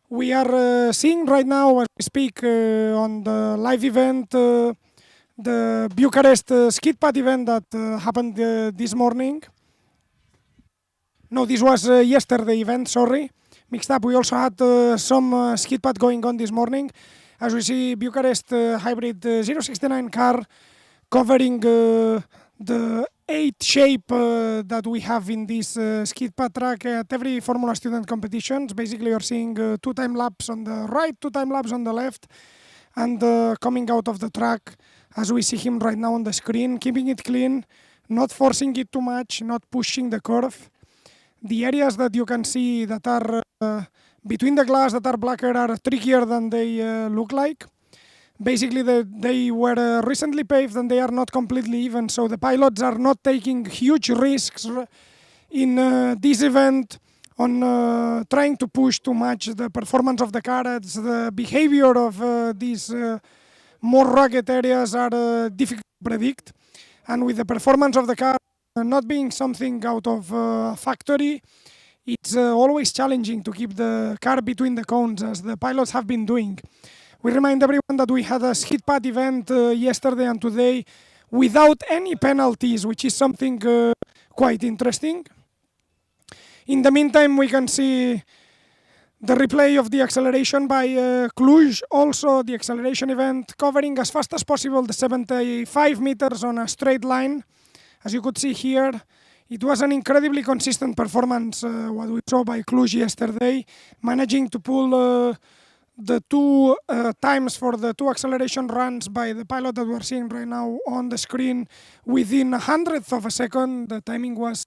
We are seeing right now, as we speak, on the live event, the Bucharest skid pad event that happened this morning. No, this was yesterday event, sorry. Mixed up. We also had some skid pad going on this morning. As we see, Bucharest hybrid 069 car covering the 8 shape that we have in this skid pad track at every Formula Student competitions. Basically, you're seeing 2 time laps on the right, 2 time laps on the left, and coming out of the track as we see him right now on the screen, keeping it clean, not forcing it too much, not pushing the curve. The areas that you can see that are between the glass that are blacker are trickier than they look like. Basically, they were recently paved and they are not completely even, so the pilots are not taking huge risks in this event on trying to push too much the performance of the car, as the behavior of these more rugged areas are difficult to predict. And with the performance of the car not being something out of factory, it's always challenging to keep the car between the cones, as the pilots have been doing. We remind everyone that we had a skid pad event yesterday and today without any penalties, which is something quite interesting. In the meantime, we can see the replay of the acceleration by Cluj, also the acceleration event, covering as fast as possible the 75 meters on a straight line. As you could see here, it was an incredibly consistent performance, what we saw by Cluj yesterday, managing to pull the 2 times for the 2 acceleration runs by the pilot that we're seeing right now on the screen within a hundredth of a second. The timing was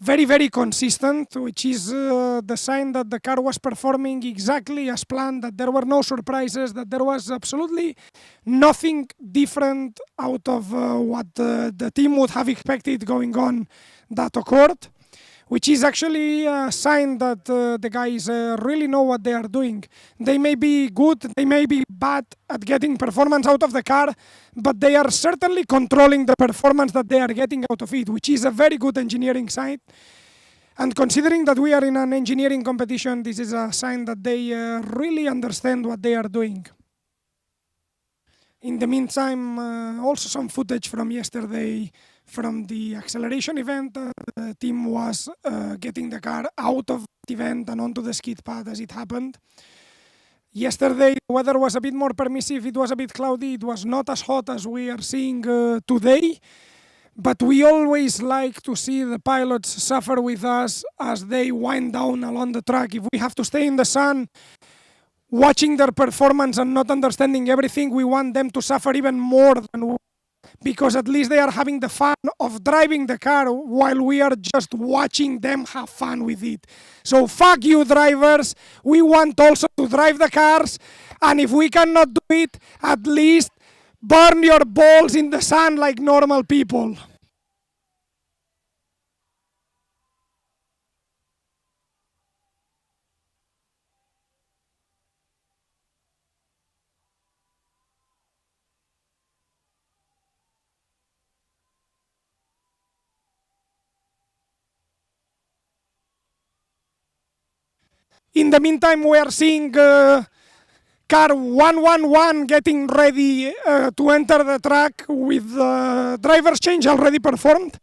very, very consistent, which is the sign that the car was performing exactly as planned, that there were no surprises, that there was absolutely nothing different out of what the team would have expected going on that occurred, which is actually a sign that the guys really know what they are doing. They may be good, they may be bad at getting performance out of the car, but they are certainly controlling the performance that they are getting out of it, which is a very good engineering sign. And considering that we are in an engineering competition, this is a sign that they really understand what they are doing. In the meantime, also some footage from yesterday from the acceleration event. The team was getting the car out of the event and onto the skid pad as it happened. Yesterday, the weather was a bit more permissive, it was a bit cloudy, it was not as hot as we are seeing today, but we always like to see the pilots suffer with us as they wind down along the track. If we have to stay in the sun, watching their performance and not understanding everything, we want them to suffer even more than we, because at least they are having the fun of driving the car while we are just watching them have fun with it. So fuck you, drivers. We want also to drive the cars, and if we cannot do it, at least burn your balls in the sun like normal people. In the meantime, we are seeing car 111 getting ready to enter the track with driver's change already performed.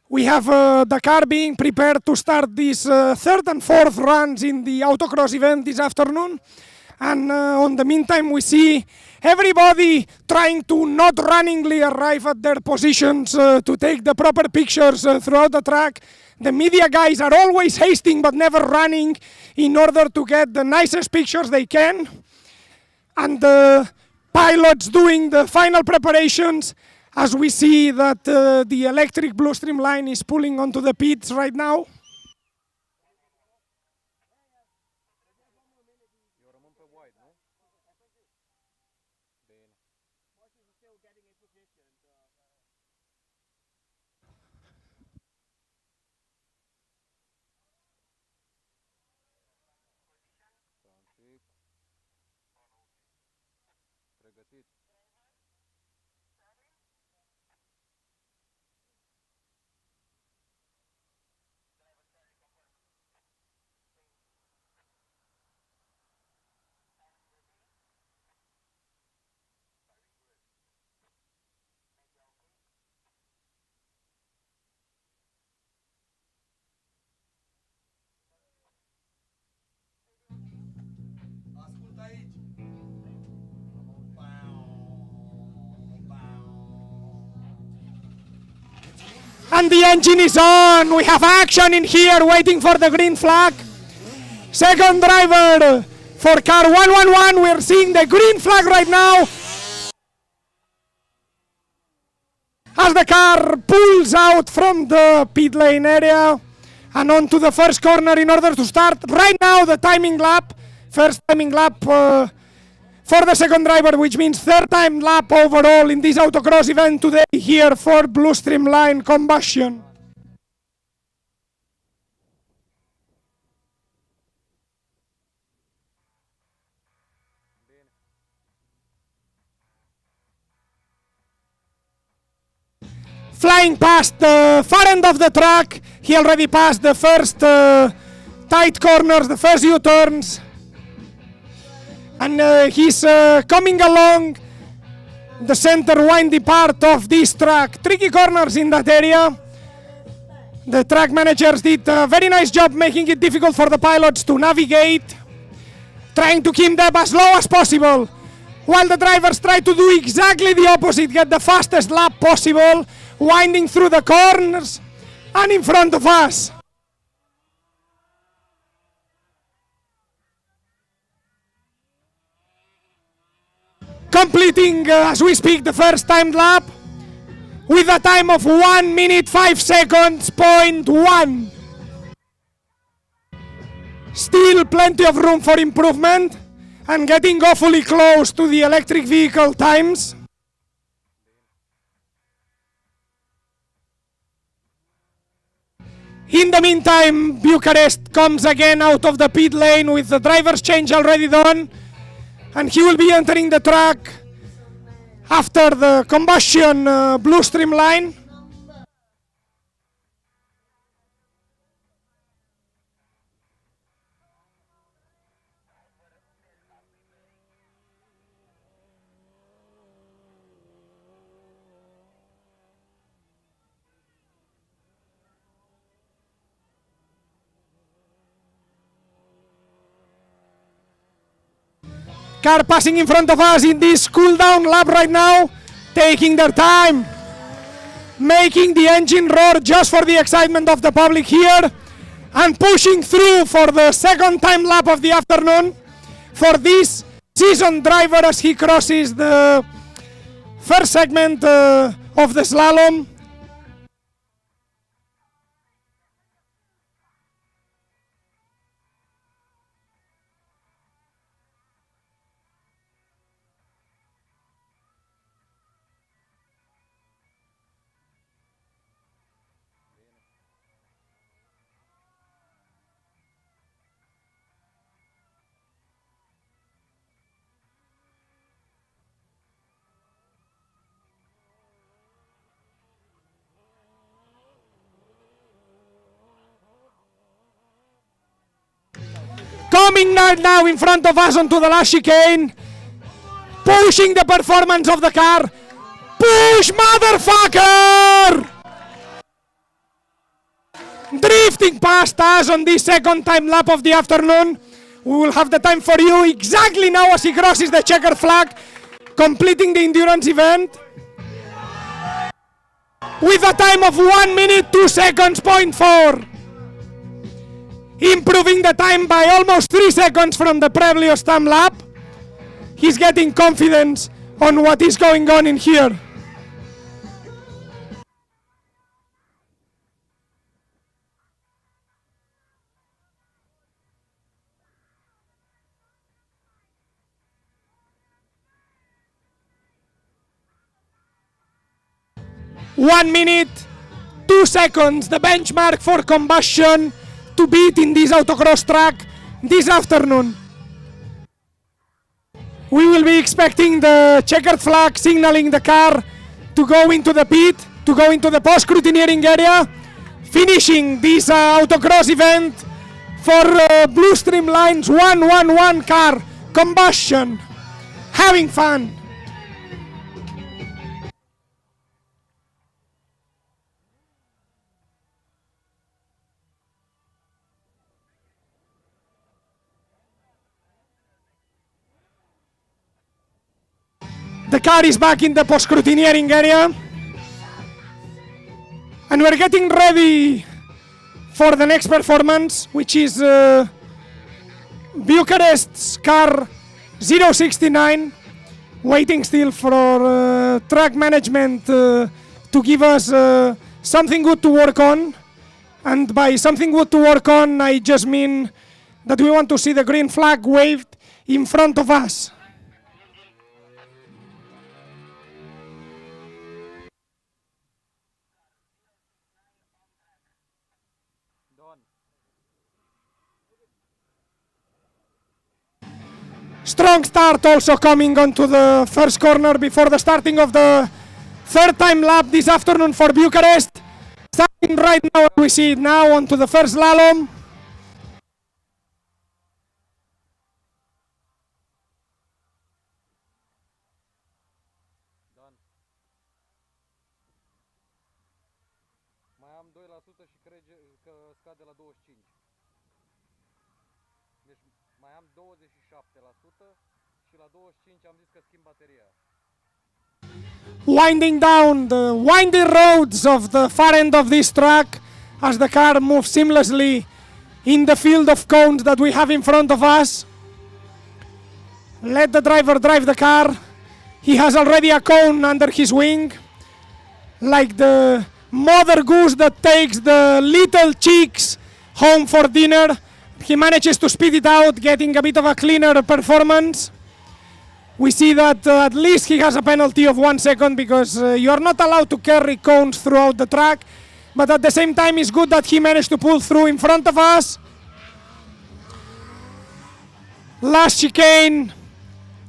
We have the car being prepared to start these 3rd and 4th runs in the Autocross event this afternoon. And on the meantime, we see everybody trying to not runningly arrive at their positions to take the proper pictures throughout the track. The media guys are always hasting but never running in order to get the nicest pictures they can. And the pilots doing the final preparations, as we see that the electric Blue Stream line is pulling onto the pits right now. And the engine is on. We have action in here waiting for the green flag. Second driver for car 111. We're seeing the green flag right now as the car pulls out from the pit lane area and onto the first corner in order to start. Right now the timing lap, first timing lap for the second driver, which means third time lap overall in this autocross event today here for Blue Streamline Combustion. Flying past the far end of the track, he already passed the first tight corners, the first U-turns, and he's coming along the center windy part of this track. Tricky corners in that area. The track managers did a very nice job making it difficult for the pilots to navigate, trying to keep them as low as possible, while the drivers try to do exactly the opposite, get the fastest lap possible, winding through the corners and in front of us. Completing, as we speak, the first time lap with a time of 1 minute 5 seconds, 0.1. Still plenty of room for improvement and getting awfully close to the electric vehicle times. In the meantime, Bucharest comes again out of the pit lane with the driver's change already done, and he will be entering the track after the combustion Blue Streamline. Car passing in front of us in this cool down lap right now, taking their time, making the engine roar just for the excitement of the public here, and pushing through for the second time lap of the afternoon for this seasoned driver as he crosses the first segment of the slalom. Coming now in front of us onto the last chicane, pushing the performance of the car. Push, motherfucker! Drifting past us on this second time lap of the afternoon. We will have the time for you exactly now as he crosses the checkered flag, completing the endurance event with a time of 1 minute 2 seconds, 0.4. Improving the time by almost 3 seconds from the previous time lap. He's getting confidence on what is going on in here. One minute, 2 seconds, the benchmark for combustion to beat in this autocross track this afternoon. We will be expecting the checkered flag signaling the car to go into the pit, to go into the post-scrutineering area, finishing this autocross event for Blue Streamline's 111 car, combustion, having fun. The car is back in the post-scrutineering area. And we're getting ready for the next performance, which is Bucharest's car 069, waiting still for track management to give us something good to work on. And by something good to work on, I just mean that we want to see the green flag waved in front of us. Strong start also coming onto the first corner before the starting of the third time lap this afternoon for Bucharest. Starting right now, we see it now onto the first slalom. Mai am 2% și că scade la 25. Deci mai am 27% și la 25 am zis că schimb bateria. Winding down the windy roads of the far end of this track as the car moves seamlessly in the field of cones that we have in front of us. Let the driver drive the car. He has already a cone under his wing, like the mother goose that takes the little chicks home for dinner. He manages to speed it out, getting a bit of a cleaner performance. We see that at least he has a penalty of 1 second because you are not allowed to carry cones throughout the track, but at the same time it's good that he managed to pull through in front of us. Last chicane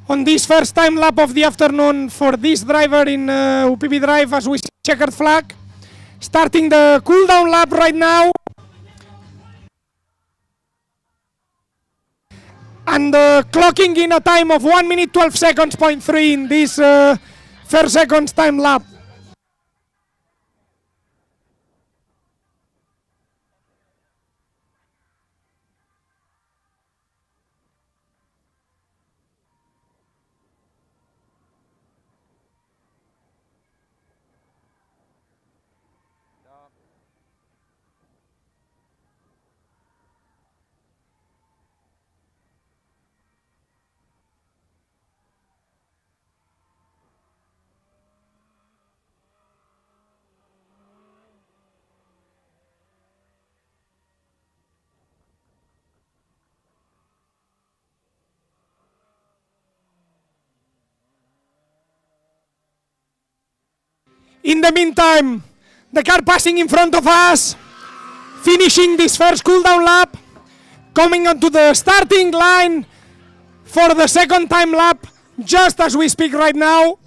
on this first time lap of the afternoon for this driver in UPB Drive as we see checkered flag. Starting the cool down lap right now. And clocking in a time of 1 minute 12 seconds, 0.3 in this first seconds time lap. In the meantime, the car passing in front of us, finishing this first cool down lap, coming onto the starting line for the second time lap, just as we speak right now.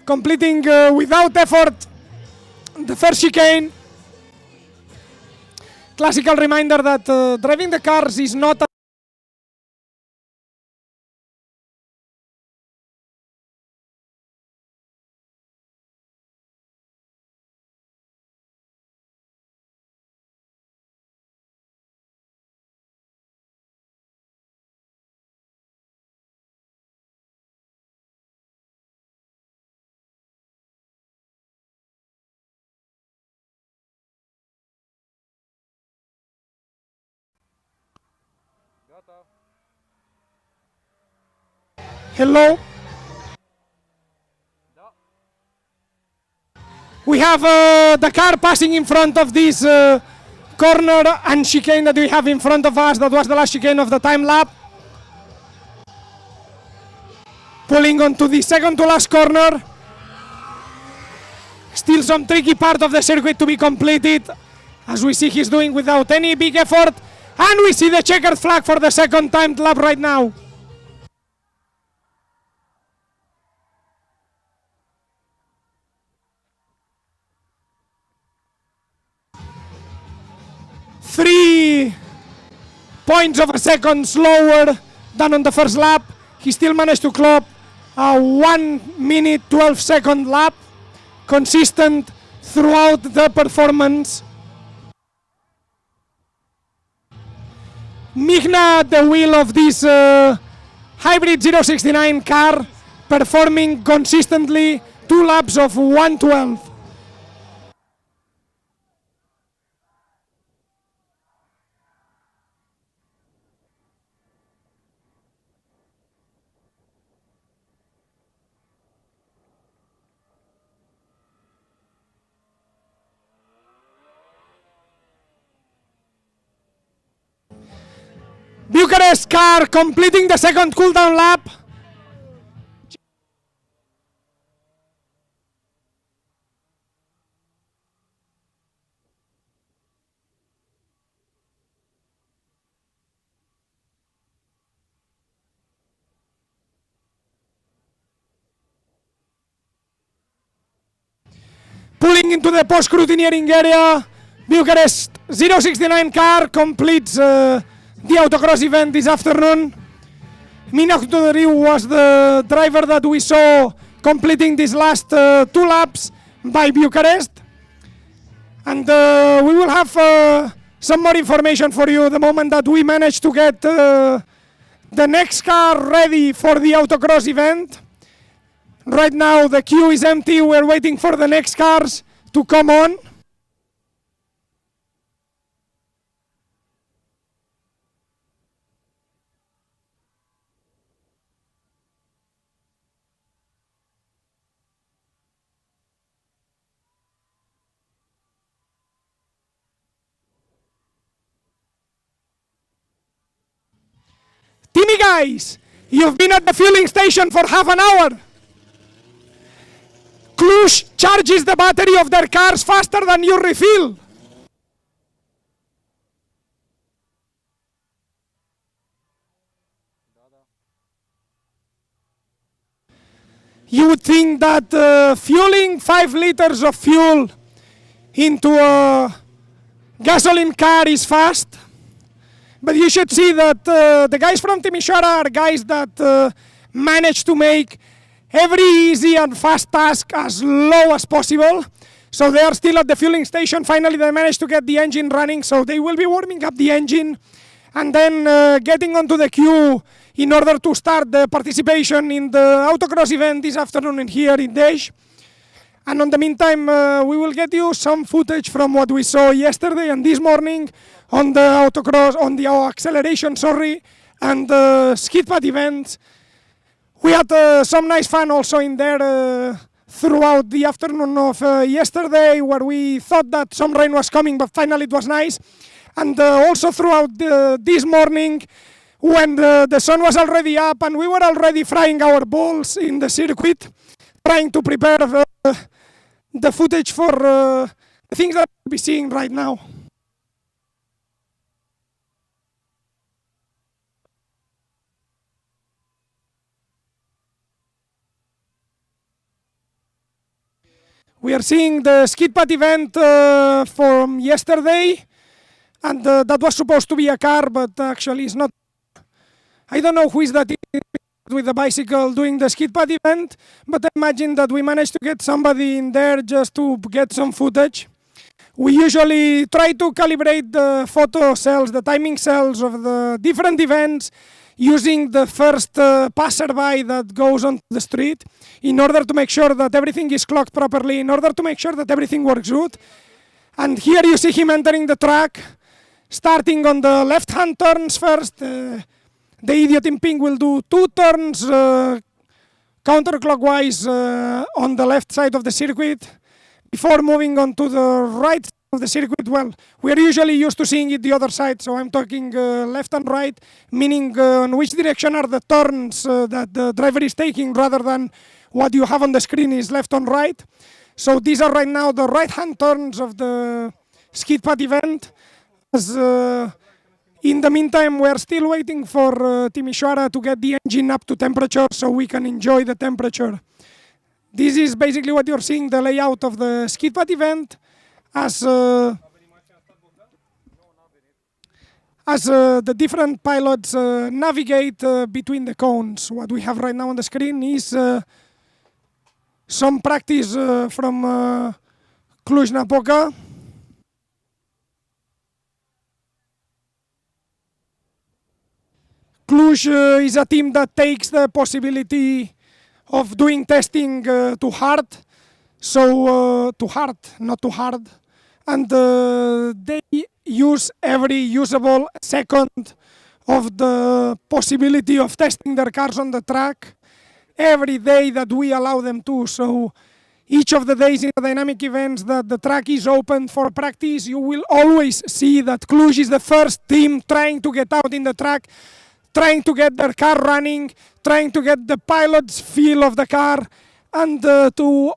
Completing without effort the first chicane. Classical reminder that driving the cars is not a Gata. hello. Da. We have the car passing in front of this corner and chicane that we have in front of us. That was the last chicane of the time lap. Pulling onto the second to last corner. Still some tricky part of the circuit to be completed, as we see he's doing without any big effort. And we see the checkered flag for the second time lap right now. Three points of a second slower than on the first lap. He still managed to clock a 1 minute 12 second lap, consistent throughout the performance. Mihna at the wheel of this hybrid 069 car, performing consistently, 2 laps of 1:12. Bucharest car completing the second cooldown lap. Pulling into the post-scrutineering area, Bucharest 069 car completes the Autocross event this afternoon. Mina Khoduriu was the driver that we saw completing these last 2 laps by Bucharest. And we will have some more information for you the moment that we manage to get the next car ready for the Autocross event. Right now the queue is empty, we're waiting for the next cars to come on. Timmy guys, you've been at the fueling station for half an hour. Cluj charges the battery of their cars faster than you refill. You would think that fueling 5 liters of fuel into a gasoline car is fast, but you should see that the guys from Timișoara are guys that manage to make every easy and fast task as low as possible. So they are still at the fueling station. Finally they managed to get the engine running, so they will be warming up the engine and then getting onto the queue in order to start the participation in the Autocross event this afternoon here in Dej. And in the meantime, we will get you some footage from what we saw yesterday and this morning on the Autocross, on the acceleration, and the skid pad events. We had some nice fun also in there throughout the afternoon of yesterday, where we thought that some rain was coming, but finally it was nice. And also throughout this morning, when the sun was already up and we were already frying our balls in the circuit, trying to prepare the footage for the things that we'll be seeing right now. We are seeing the skid pad event from yesterday, and that was supposed to be a car, but actually it's not. I don't know who is that with the bicycle doing the skid pad event, but I imagine that we managed to get somebody in there just to get some footage. We usually try to calibrate the photo cells, the timing cells of the different events, using the first passerby that goes on the street in order to make sure that everything is clocked properly, in order to make sure that everything works good. And here you see him entering the track, starting on the left-hand turns first. The idiot in pink will do 2 turns counterclockwise on the left side of the circuit before moving on to the right side of the circuit. Well, we are usually used to seeing it the other side, so I'm talking left and right, meaning on which direction are the turns that the driver is taking, rather than what you have on the screen is left and right. So these are right now the right-hand turns of the skid pad event. As, in the meantime, we're still waiting for Timișoara to get the engine up to temperature so we can enjoy the temperature. This is basically what you're seeing, the layout of the skid pad event as the different pilots navigate between the cones. What we have right now on the screen is some practice from Cluj-Napoca. Cluj is a team that takes the possibility of doing testing too hard. So too hard, not too hard. And they use every usable second of the possibility of testing their cars on the track every day that we allow them to. So each of the days in the dynamic events that the track is open for practice, you will always see that Cluj is the first team trying to get out in the track, trying to get their car running, trying to get the pilot's feel of the car, and to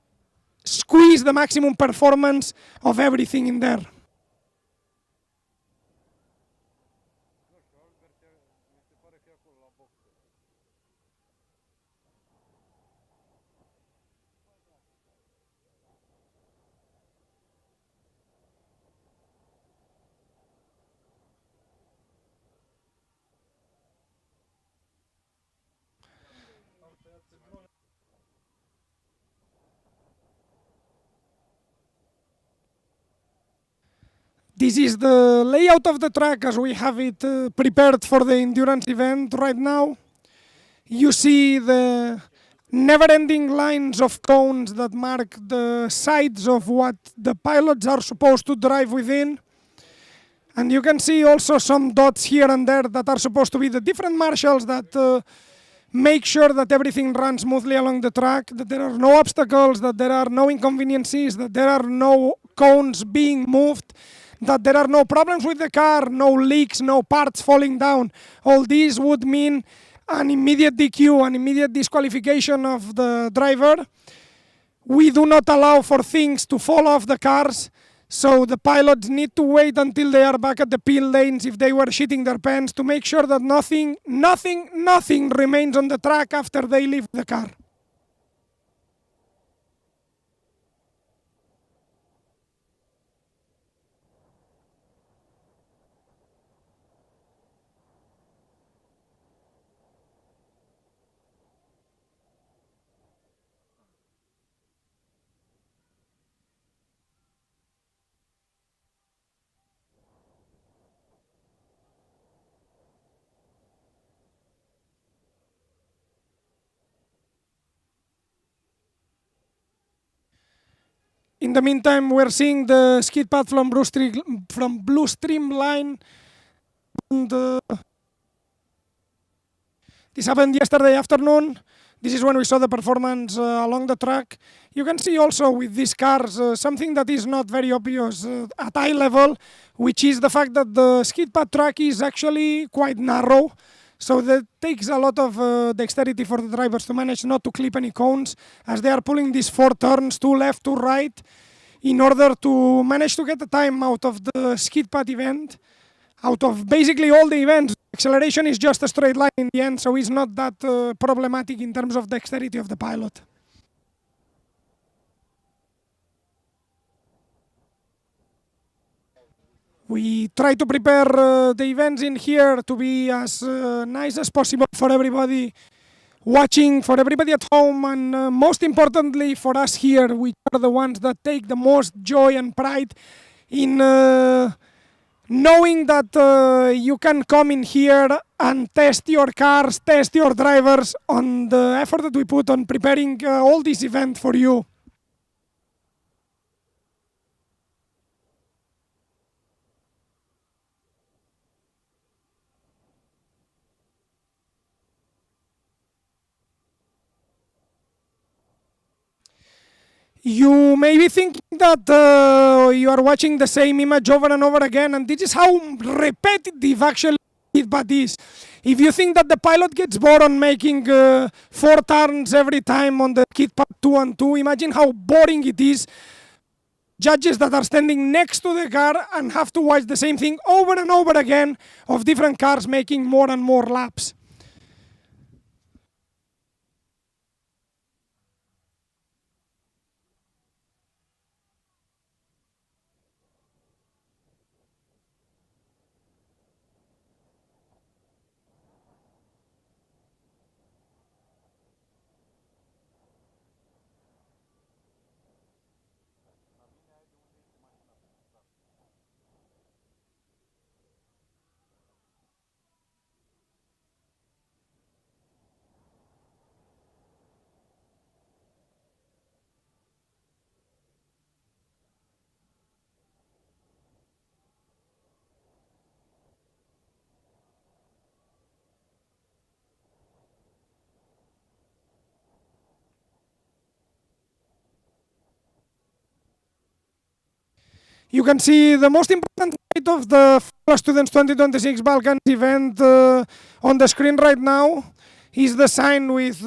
squeeze the maximum performance of everything in there. This is the layout of the track as we have it prepared for the endurance event right now. You see the never-ending lines of cones that mark the sides of what the pilots are supposed to drive within. And you can see also some dots here and there that are supposed to be the different marshals that make sure that everything runs smoothly along the track, that there are no obstacles, that there are no inconveniences, that there are no cones being moved, that there are no problems with the car, no leaks, no parts falling down. All these would mean an immediate DQ, an immediate disqualification of the driver. We do not allow for things to fall off the cars, so the pilots need to wait until they are back at the pit lanes if they were shitting their pants to make sure that nothing remains on the track after they leave the car. In the meantime, we're seeing the skid pad from Blue Stream line. And, this happened yesterday afternoon. This is when we saw the performance along the track. You can see also with these cars something that is not very obvious at eye level, which is the fact that the skid pad track is actually quite narrow. So that takes a lot of dexterity for the drivers to manage not to clip any cones as they are pulling these 4 turns, 2 left, 2 right, in order to manage to get the time out of the skid pad event. Out of basically all the events, acceleration is just a straight line in the end, so it's not that problematic in terms of dexterity of the pilot. We try to prepare the events in here to be as nice as possible for everybody watching, for everybody at home, and most importantly for us here, which are the ones that take the most joy and pride in knowing that you can come in here and test your cars, test your drivers on the effort that we put on preparing all this event for you. You may be thinking that you are watching the same image over and over again, and this is how repetitive actually it is. If you think that the pilot gets bored on making 4 turns every time on the kit pad 2 and 2, imagine how boring it is. Judges that are standing next to the car and have to watch the same thing over and over again of different cars making more and more laps. You can see the most important fight of the FIBA Students 2026 Balkans event on the screen right now. Is the sign with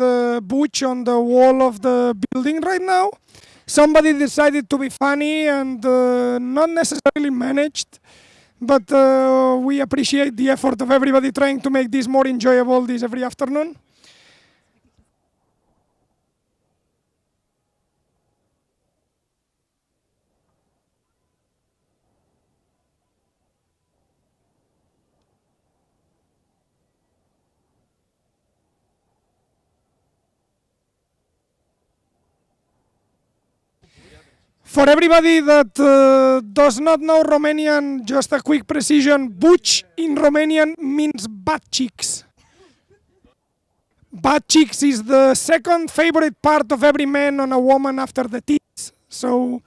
Butch on the wall of the building right now. Somebody decided to be funny and not necessarily managed, but we appreciate the effort of everybody trying to make this more enjoyable this every afternoon. For everybody that does not know Romanian, just a quick precision, Buci in Romanian means butt cheeks. Butt cheeks is the second favorite part of every man on a woman after the tits. So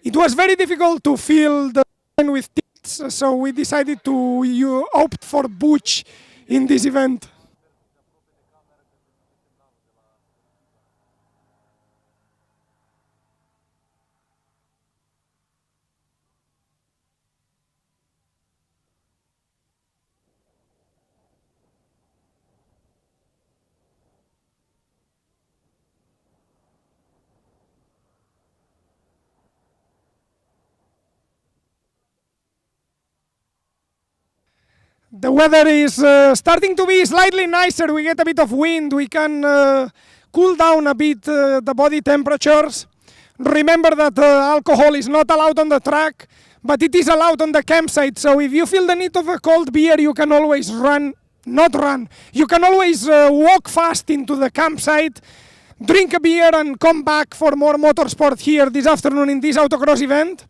it was very difficult to fill the line with tits, so we decided to opt for Buci in this event. The weather is starting to be slightly nicer. We get a bit of wind. We can cool down a bit the body temperatures. Remember that alcohol is not allowed on the track, but it is allowed on the campsite. So if you feel the need of a cold beer, you can always not run. You can always walk fast into the campsite, drink a beer, and come back for more motorsport here this afternoon in this autocross event.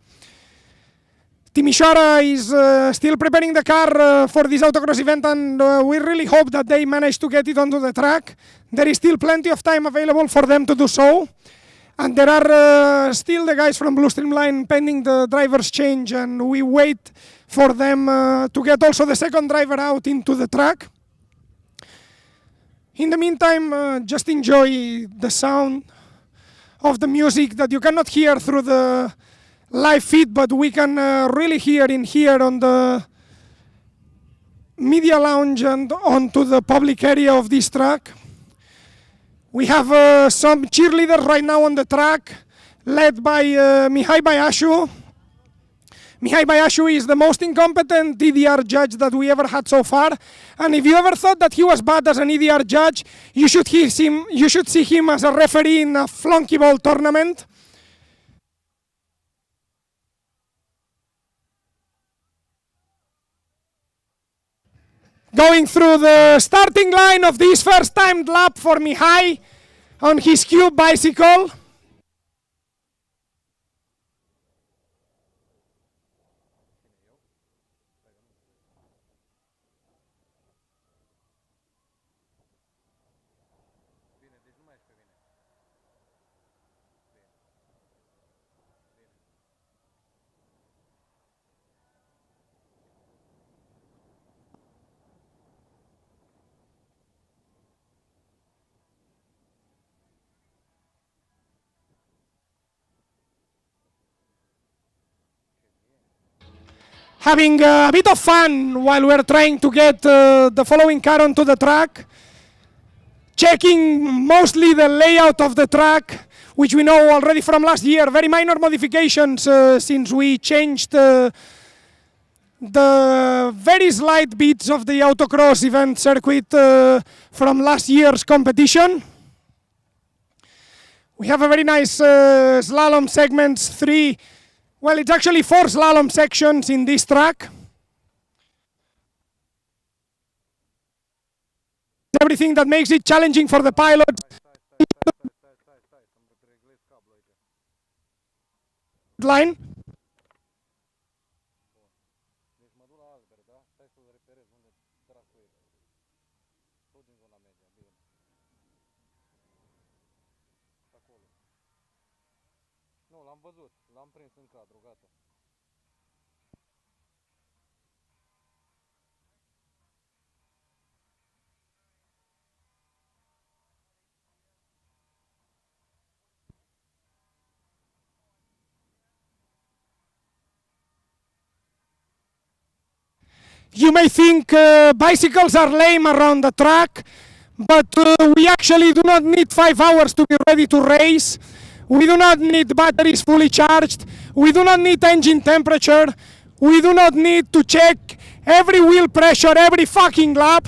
Timișoara is still preparing the car for this autocross event, and we really hope that they manage to get it onto the track. There is still plenty of time available for them to do so. And there are still the guys from Blue Streamline pending the driver's change, and we wait for them to get also the second driver out into the track. In the meantime, just enjoy the sound of the music that you cannot hear through the live feed, but we can really hear in here on the media lounge and onto the public area of this track. We have some cheerleaders right now on the track, led by Mihai Baiașu. Mihai Baiașu is the most incompetent EDR judge that we ever had so far, and if you ever thought that he was bad as an EDR judge, you should see him as a referee in a flunkyball tournament. Going through the starting line of this first timed lap for Mihai on his cube bicycle. Having a bit of fun while we're trying to get the following car onto the track. Checking mostly the layout of the track, which we know already from last year. Very minor modifications since we changed the very slight bits of the autocross event circuit from last year's competition. We have a very nice slalom segments, well, it's actually 4 slalom sections in this track. Everything that makes it challenging for the pilots. Line. Nu, l-am văzut, l-am prins în cadru, gata. You may think bicycles are lame around the track, but we actually do not need 5 hours to be ready to race. We do not need batteries fully charged. We do not need engine temperature. We do not need to check every wheel pressure every fucking lap.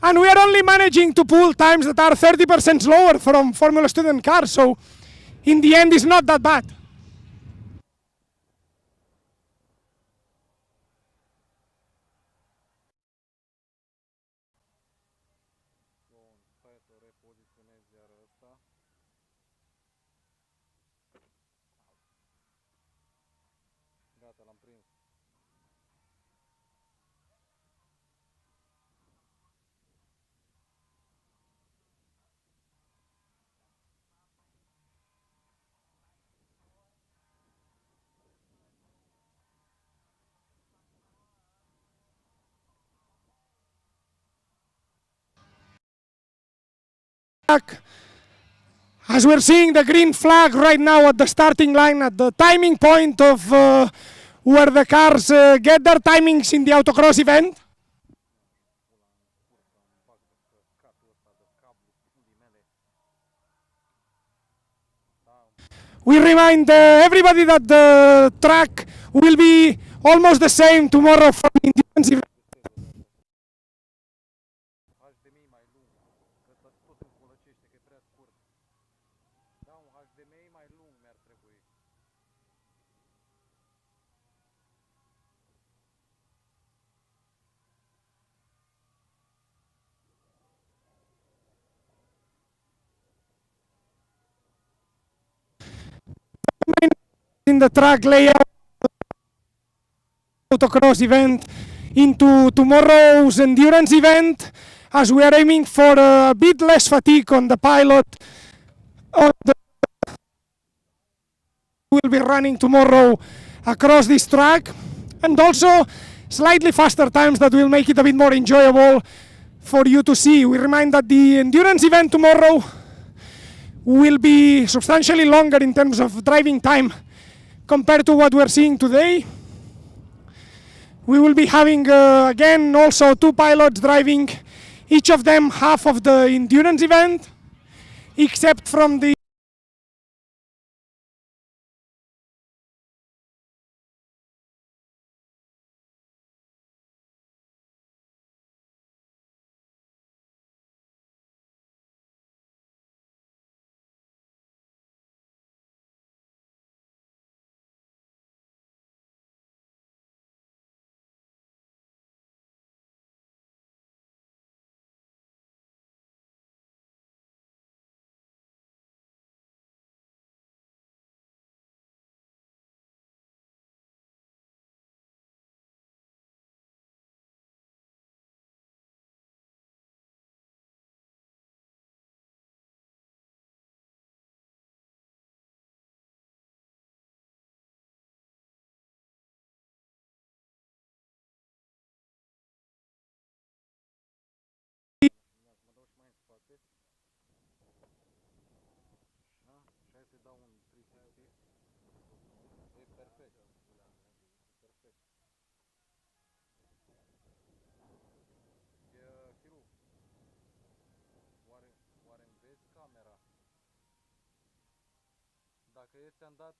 And we are only managing to pull times that are 30% lower from Formula Student cars. So in the end, it's not that bad. Bun, stai să o repoziționezi iar ăsta. Gata, l-am prins. As we're seeing the green flag right now at the starting line, at the timing point of where the cars get their timings in the autocross event. We remind everybody that the track will be almost the same tomorrow for the endurance event. HDMI mai lung, că ăsta tot încolăcește, că e prea scurt. Da, un HDMI mai lung mi-ar trebui. In the track layout autocross event into tomorrow's endurance event, as we are aiming for a bit less fatigue on the pilot. Will be running tomorrow across this track, and also slightly faster times that will make it a bit more enjoyable for you to see. We remind that the endurance event tomorrow will be substantially longer in terms of driving time compared to what we're seeing today. We will be having again also 2 pilots driving, each of them half of the endurance event, except from the Mă dau și mai în spate. Da? Și hai să dau un 360. E perfect. Perfect. Firu, oare îmi vezi camera? Dacă este-am dat...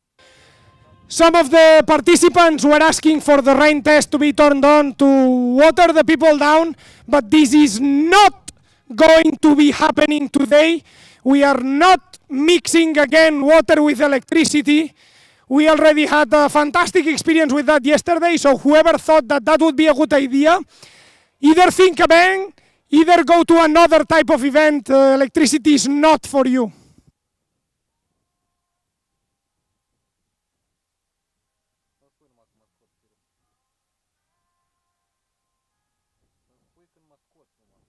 some of the participants were asking for the rain test to be turned on to water the people down, but this is not going to be happening today. We are not mixing again water with electricity. We already had a fantastic experience with that yesterday, so whoever thought that that would be a good idea, either think again, either go to another type of event. Electricity is not for you. Să spui numai că mă scot, Firu. Să spui când mă scot numai.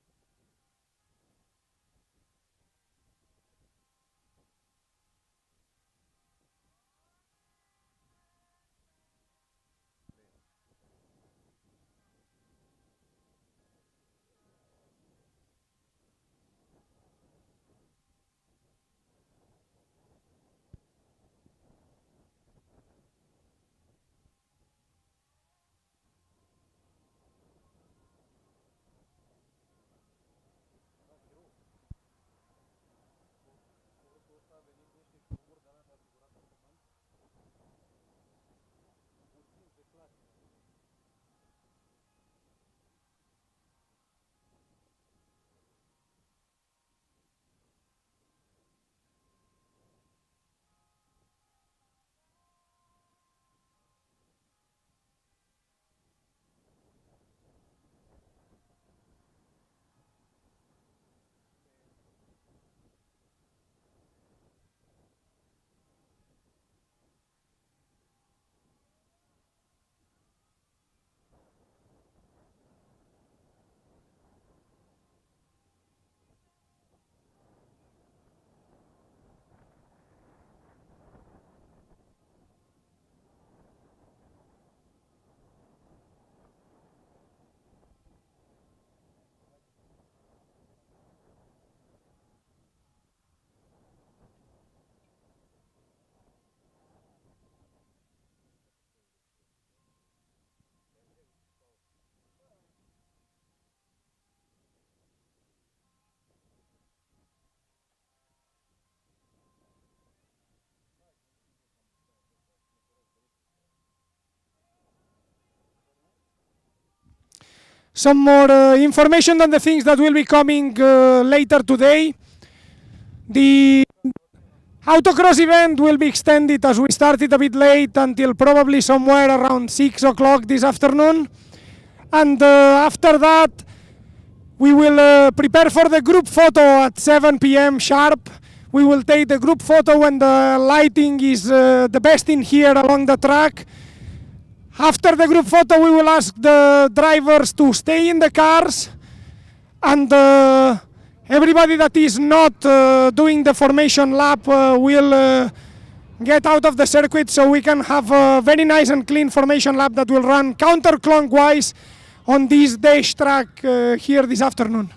some more information on the things that will be coming later today. The Autocross event will be extended, as we started a bit late, until probably somewhere around 6 o'clock this afternoon. And after that, we will prepare for the group photo at 7 p.m. sharp. We will take the group photo when the lighting is the best in here along the track. After the group photo, we will ask the drivers to stay in the cars, and everybody that is not doing the formation lap will get out of the circuit, so we can have a very nice and clean formation lap that will run counterclockwise on this dash track here this afternoon.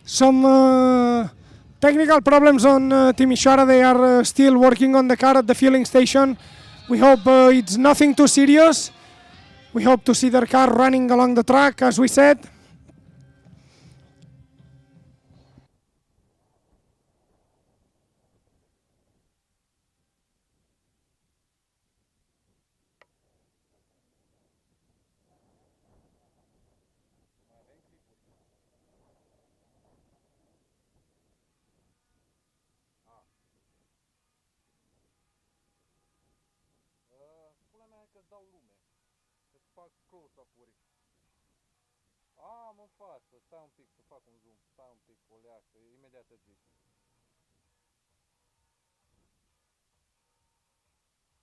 Some technical problems on Timisoara. They are still working on the car at the fueling station. We hope it's nothing too serious. We hope to see their car running along the track, as we said. Pula mea că-ți dau lume. Să-ți fac close-up-uri. Am în față. Stai un pic să fac un zoom. Stai un pic, o leacă. Imediat îți zic.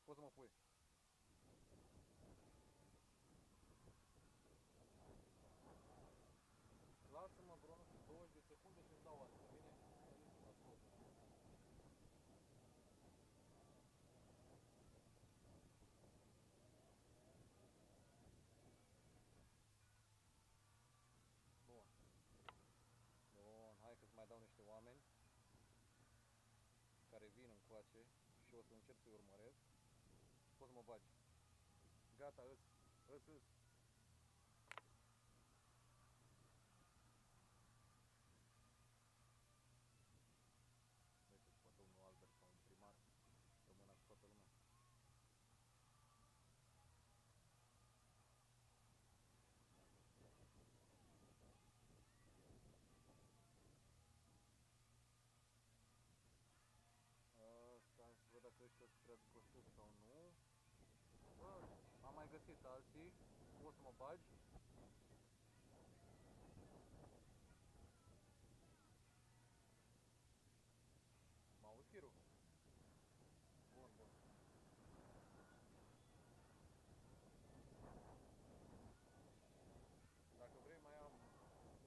Poți să mă pui. Lasă-mă vreo, nu știu, 20 de secunde și îți dau asta. Bine? Să zic să mă scot. Bun. Bun, hai că-ți mai dau niște oameni care vin încoace și o să încerc să-i urmăresc. Poți să mă bagi. Gata, îs. Vedeți pe domnul Albert ca un primar să mâna cu toată lumea. Stai să văd dacă ăștia se traduc sus sau nu. Bă, am mai găsit alții. Poți să mă bagi? Mă auzi, Chiru? Bun, bun. Dacă vrei mai am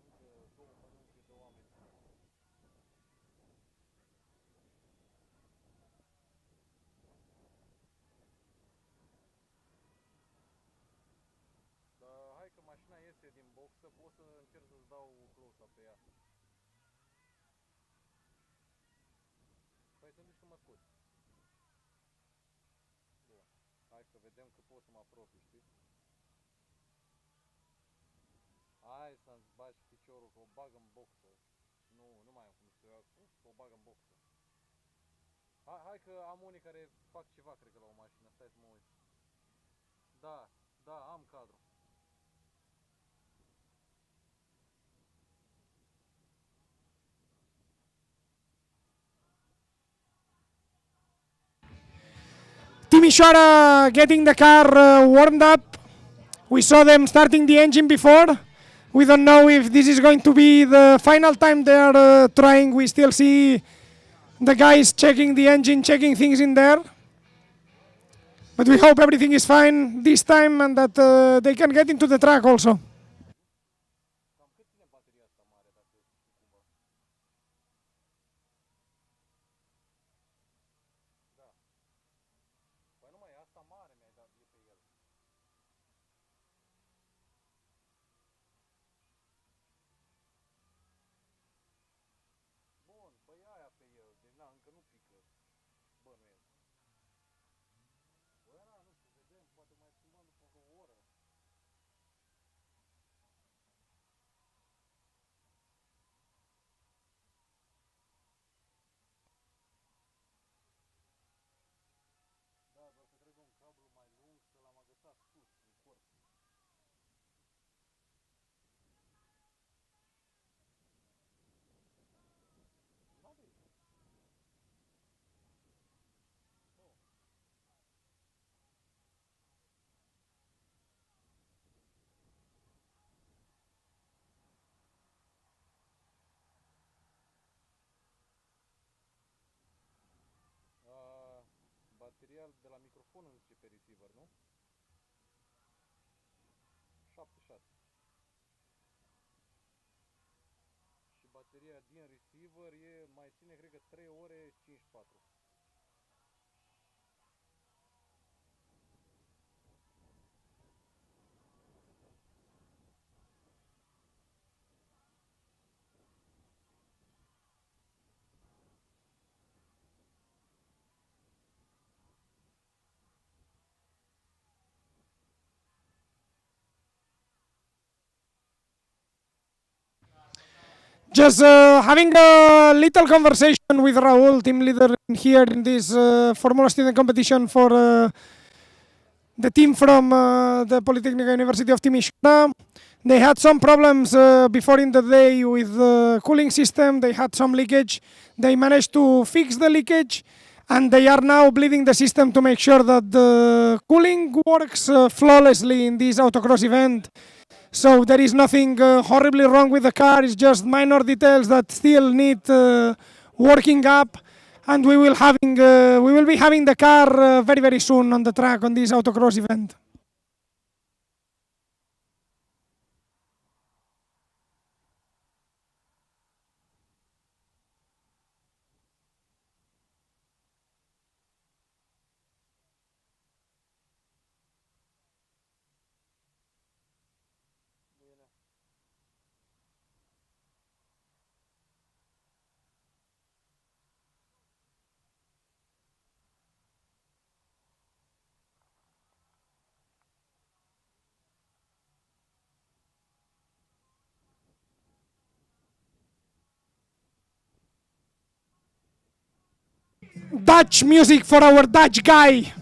încă două mănânci de oameni. Dar hai că mașina iese din boxă, pot să încerc să-ți dau close-up pe ea. Păi să zici că mă scuzi. Bun. Hai că vedem că pot să mă apropii, știi? Hai să-mi bagi piciorul, că o bag în boxă. Nu mai am cum să iau, că o bag în boxă. Hai că am unii care fac ceva, cred că la o mașină, stai să mă uit. Da, am cadru. Timisoara getting the car warmed up. We saw them starting the engine before. We don't know if this is going to be the final time they are trying. We still see the guys checking the engine, checking things in there. But we hope everything is fine this time and that they can get into the track also. Cam cât ține bateria asta mare dacă e cu Cuba? Da. Păi numai asta mare mi-ai dat e pe el. Bun, păi aia pe el, deci na, încă nu pică. Bănuiesc. Bă, na, nu știu, vedem, poate mai schimbăm după vreo oră. Da, doar că trebuie un cablu mai lung să l-am agățat sus, în corp. Da, bine. Oh. Bateria de la microfon îmi zice pe receiver, nu? 7,6. Și bateria din receiver mai ține, cred că 3 ore 54. Just having a little conversation with Raul, team leader here in this Formula Student competition for the team from the Polytechnic University of Timișoara. They had some problems before in the day with the cooling system. They had some leakage. They managed to fix the leakage, and they are now bleeding the system to make sure that the cooling works flawlessly in this autocross event. So there is nothing horribly wrong with the car. It's just minor details that still need working up, and we will be having the car very, very soon on the track on this autocross event. Bine. Dutch music for our Dutch guy.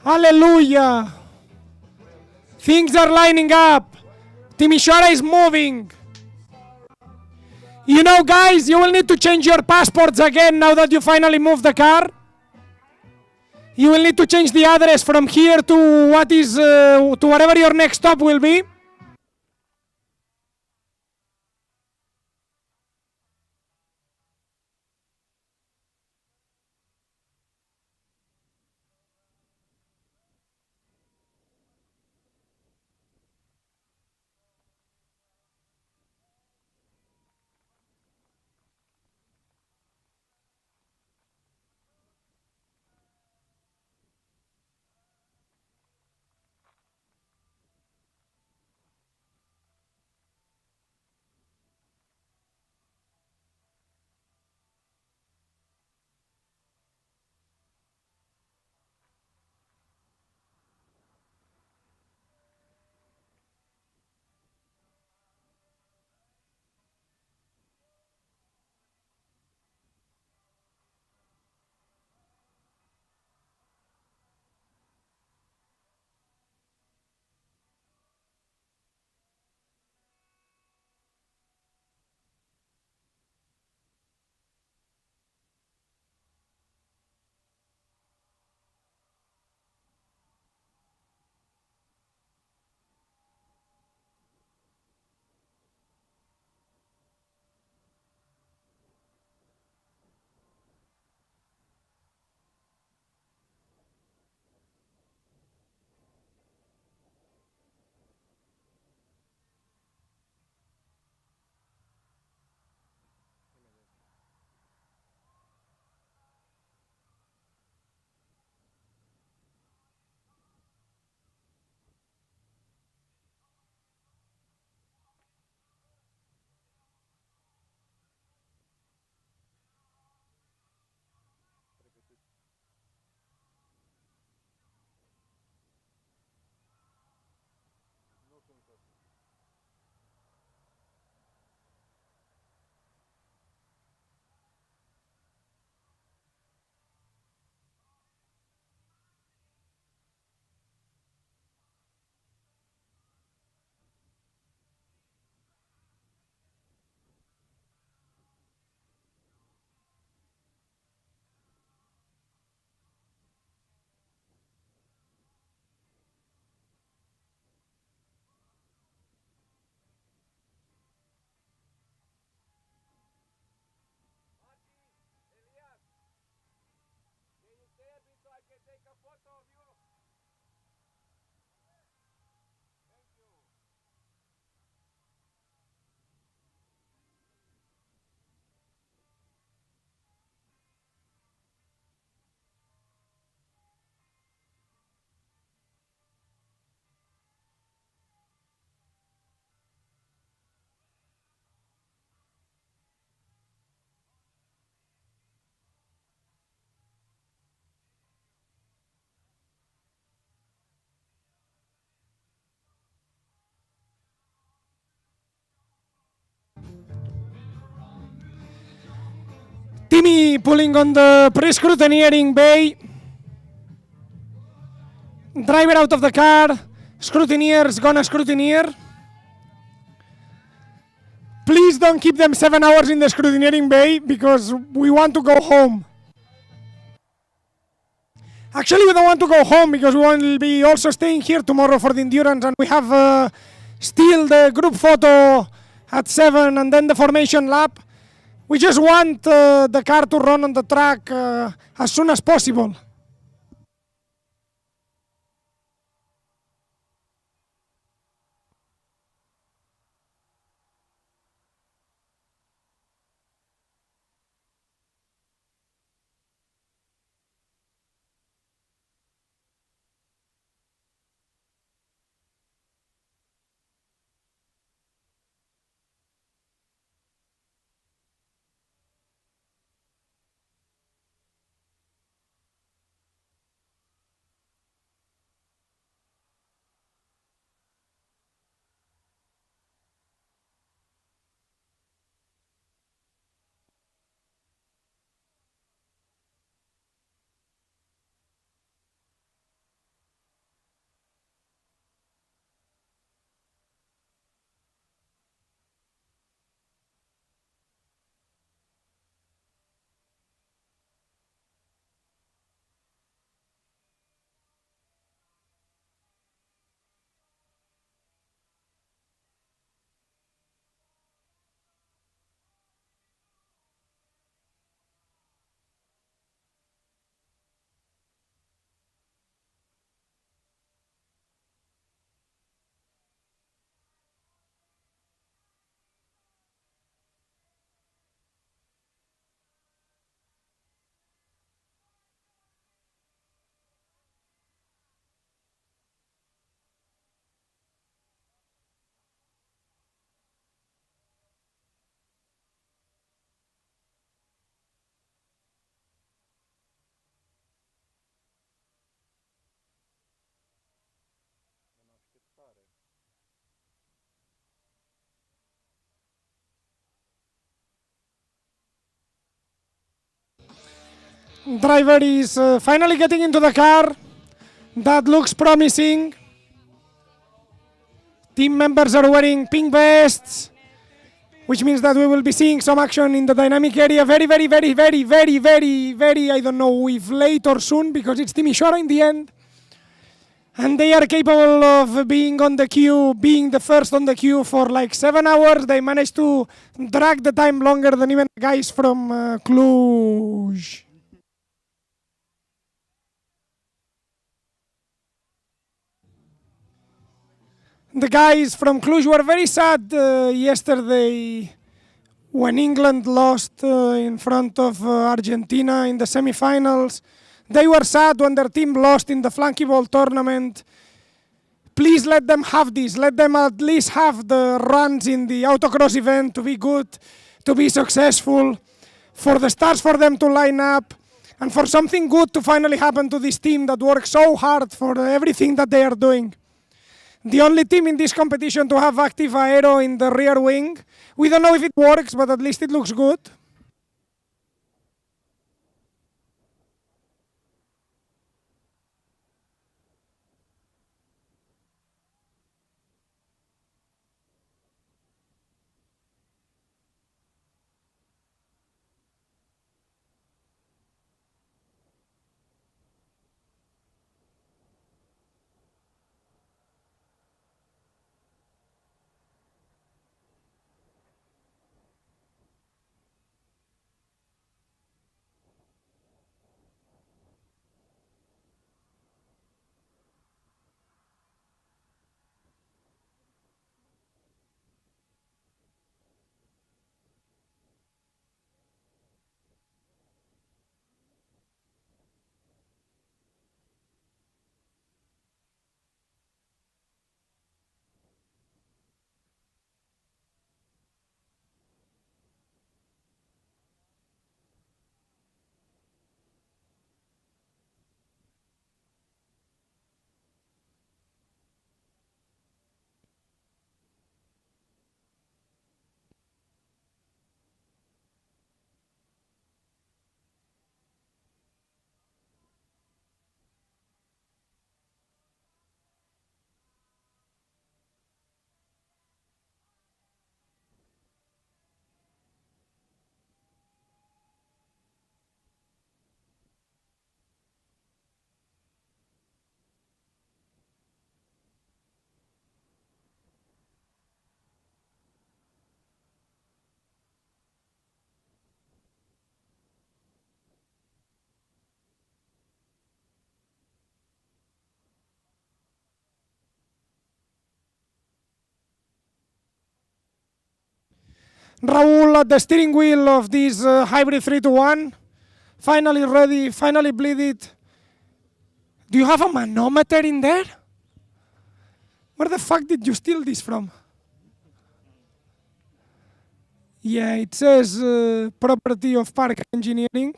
Hallelujah. Things are lining up. Timisoara is moving. You know, guys, you will need to change your passports again now that you finally moved the car. You will need to change the address from here to to whatever your next stop will be. Timmy pulling on the pre-scrutineering bay. Driver out of the car. Scrutineer's gonna scrutineer. Please don't keep them 7 hours in the scrutineering bay because we want to go home. Actually, we don't want to go home because we will be also staying here tomorrow for the endurance, and we have still the group photo at 7 and then the formation lap. We just want the car to run on the track as soon as possible. Driver is finally getting into the car. That looks promising. Team members are wearing pink vests, which means that we will be seeing some action in the dynamic area very, I don't know if late or soon, because it's Team Ishora in the end. And they are capable of being on the queue, being the first on the queue for like 7 hours. They managed to drag the time longer than even the guys from Cluj. The guys from Cluj were very sad yesterday when England lost in front of Argentina in the semi-finals. They were sad when their team lost in the flunkyball tournament. Please let them have this. Let them at least have the runs in the autocross event to be good, to be successful, for the stars for them to line up, and for something good to finally happen to this team that works so hard for everything that they are doing. The only team in this competition to have active aero in the rear wing. We don't know if it works, but at least it looks good. Raul at the steering wheel of this hybrid 3-1. Finally ready, finally bleeded. Do you have a manometer in there? Where the fuck did you steal this from? Yeah, it says property of Park Engineering.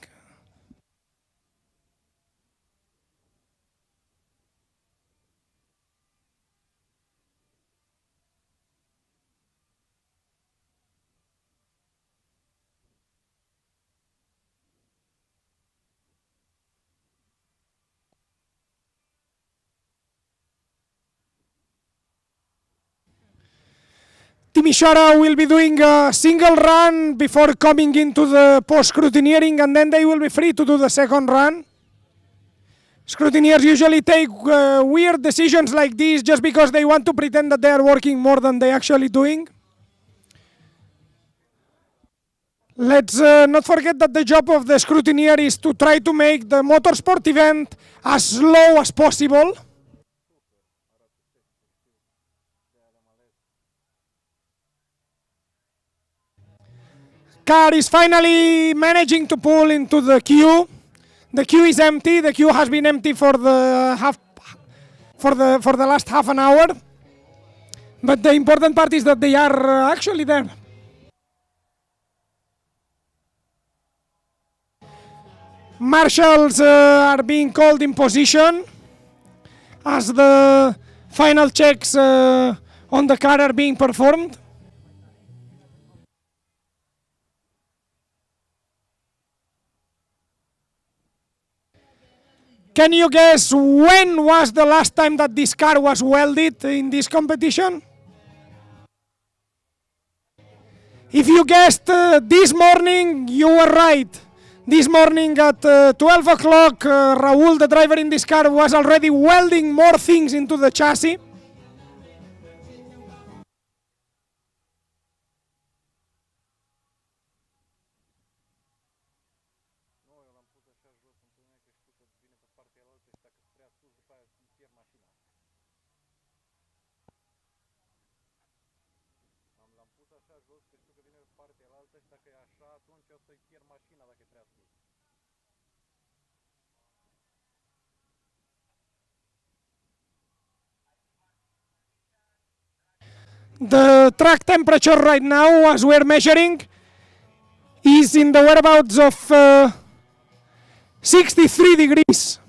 Team Ishara will be doing a single run before coming into the post-scrutineering, and then they will be free to do the second run. Scrutineers usually take weird decisions like this just because they want to pretend that they are working more than they actually doing. Let's not forget that the job of the scrutineer is to try to make the motorsport event as slow as possible. Car is finally managing to pull into the queue. The queue is empty. The queue has been empty for the last half an hour. But the important part is that they are actually there. Marshals are being called in position as the final checks on the car are being performed. Can you guess when was the last time that this car was welded in this competition? If you guessed this morning, you were right. This morning at 12 o'clock, Raúl, the driver in this car, was already welding more things into the chassis. Nu, eu l-am pus așa jos în tunecă și știu că vine pe partea alaltă și dacă prea sus, după aia îmi pierd mașina. L-am pus așa jos că știu că vine pe partea alaltă și dacă e așa, atunci o să-i pierd mașina dacă e prea sus. The track temperature right now, as we're measuring, is in the whereabouts of 63 degrees.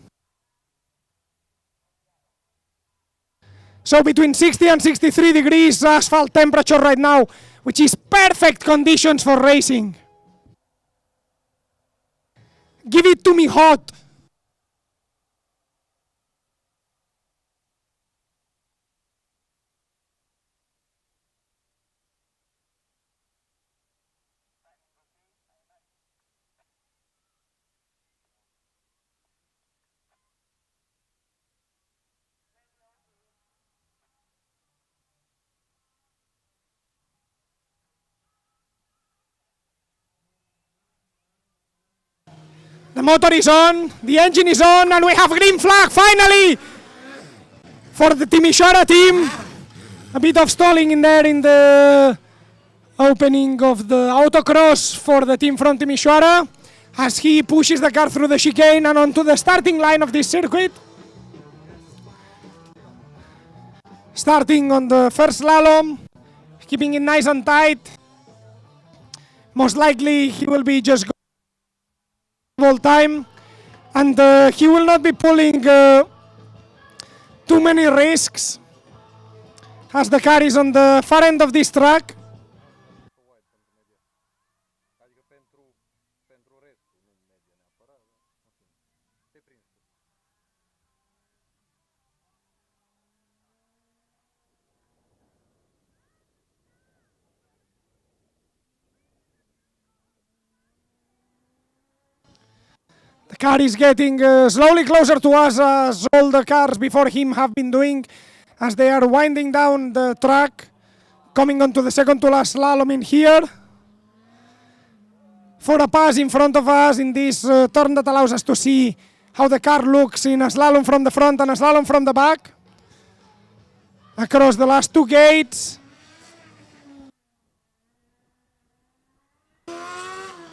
So between 60 and 63 degrees asphalt temperature right now, which is perfect conditions for racing. Give it to me hot. The motor is on, the engine is on, and we have green flag finally for the Timișoara team. A bit of stalling in there in the opening of the Autocross for the team from Timișoara as he pushes the car through the chicane and onto the starting line of this circuit. Starting on the first slalom, keeping it nice and tight. Most likely he will be just all time, and he will not be pulling too many risks as the car is on the far end of this track. Adică pentru restul, nu media neapărat, te prins. The car is getting slowly closer to us as all the cars before him have been doing as they are winding down the track, coming onto the second to last slalom in here. For a pass in front of us in this turn that allows us to see how the car looks in a slalom from the front and a slalom from the back. Across the last two gates.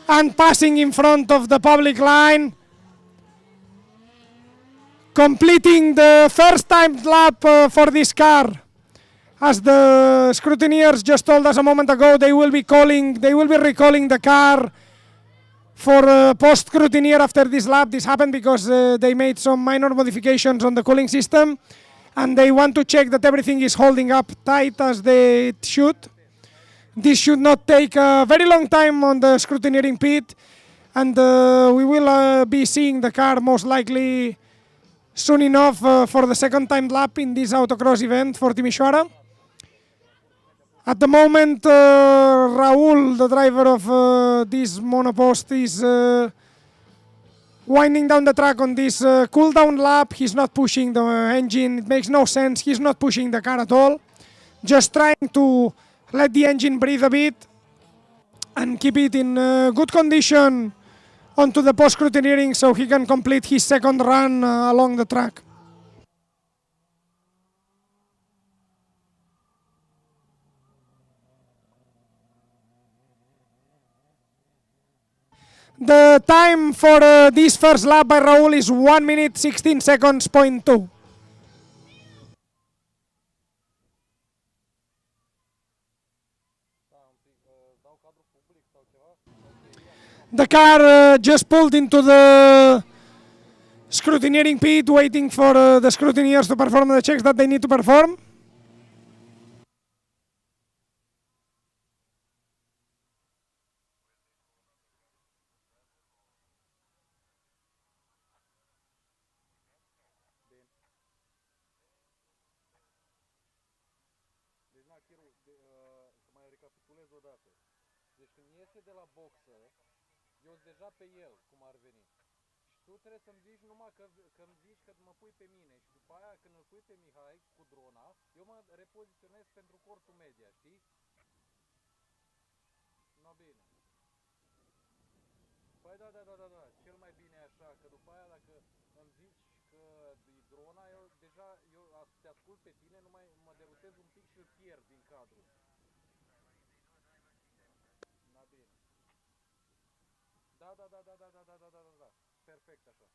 And passing in front of the public line. Completing the first time lap for this car. As the scrutineers just told us a moment ago, they will be recalling the car for post-scrutineer after this lap. This happened because they made some minor modifications on the cooling system and they want to check that everything is holding up tight as they should. This should not take a very long time on the scrutineering pit, and we will be seeing the car most likely soon enough for the second time lap in this autocross event for Timișoara. At the moment, Raúl, the driver of this monopost, is winding down the track on this cool down lap. He's not pushing the engine. It makes no sense. He's not pushing the car at all. Just trying to let the engine breathe a bit and keep it in good condition onto the post-scrutineering so he can complete his second run along the track. The time for this first lap by Raúl is 1 minute 16 seconds, point 2. The car just pulled into the scrutineering pit, waiting for the scrutineers to perform the checks that they need to perform. filmezi odată. Deci când iese de la boxă, eu sunt deja pe el, cum ar veni. Și tu trebuie să-mi zici numai că îmi zici că mă pui pe mine și după aia când îl pui pe Mihai cu drona, eu mă repoziționez pentru cortul media, știi? No, bine. Păi da, cel mai bine e așa, că după aia dacă îmi zici că e drona, eu te ascult pe tine, numai mă derutez un pic și îl pierd din cadru. Na bine. Da. Perfect așa.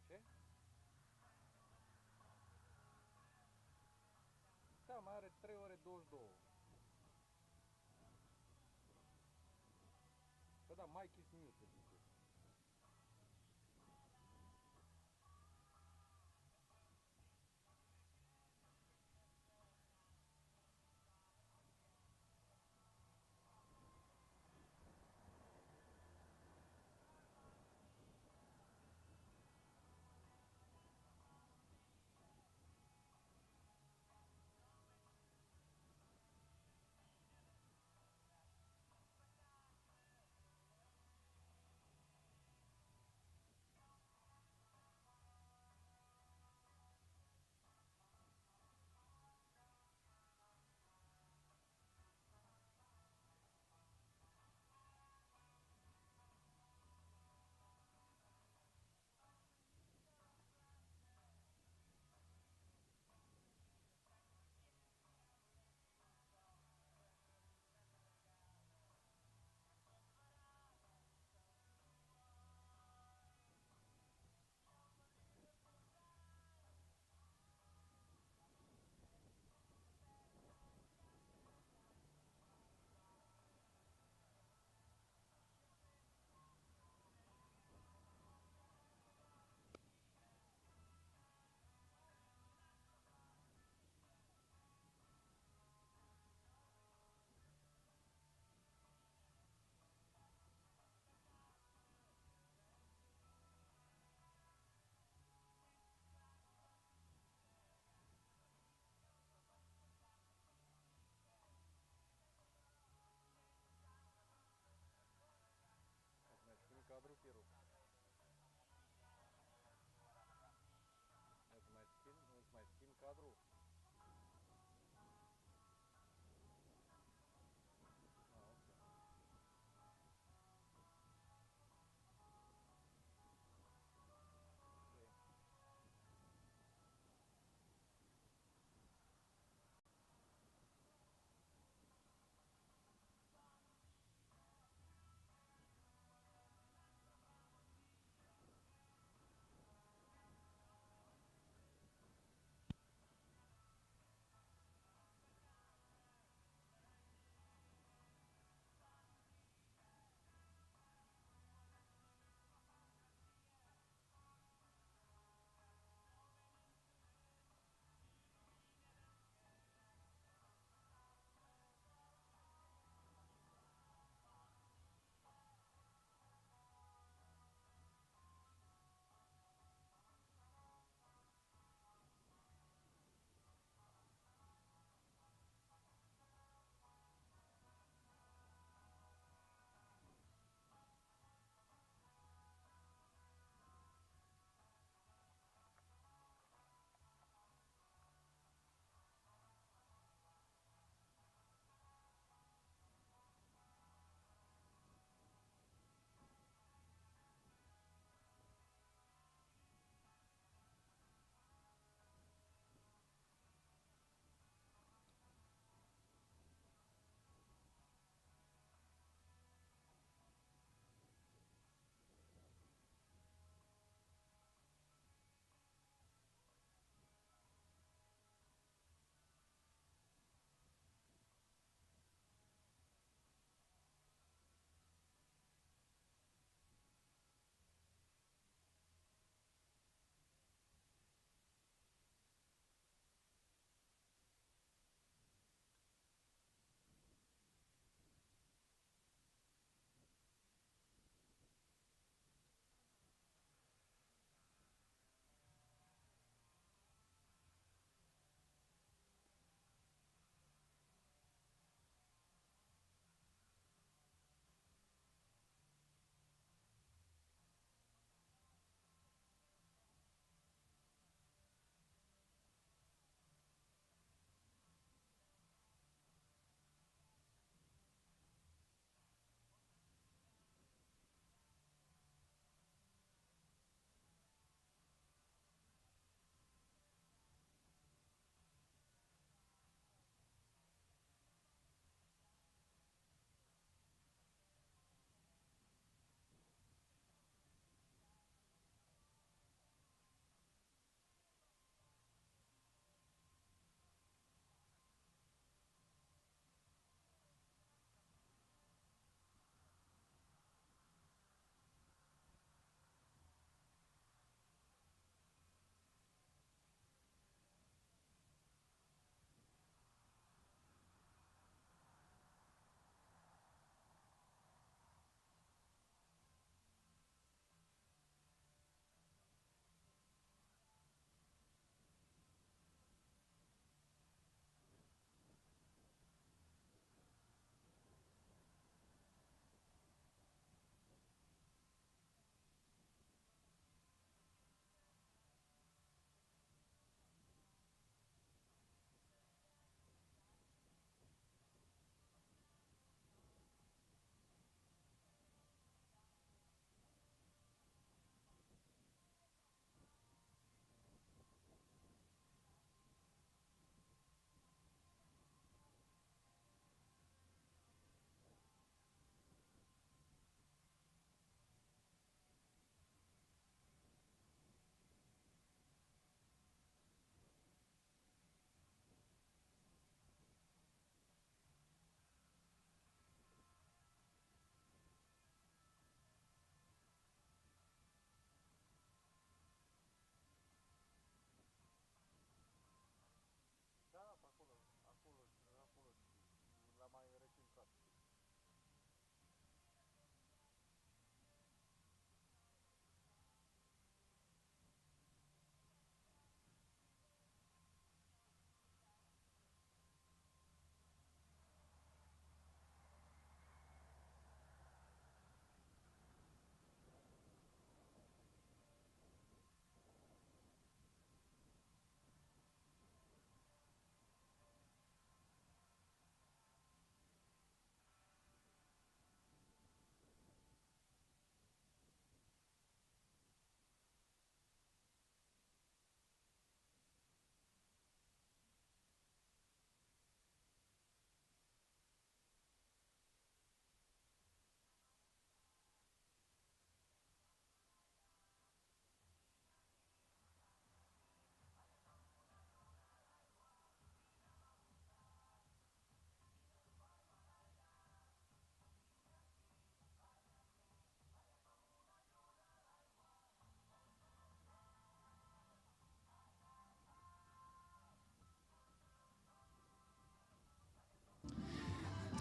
Ce? Da, mai are 3 ore 22. Păi da, Mike is new, se zice.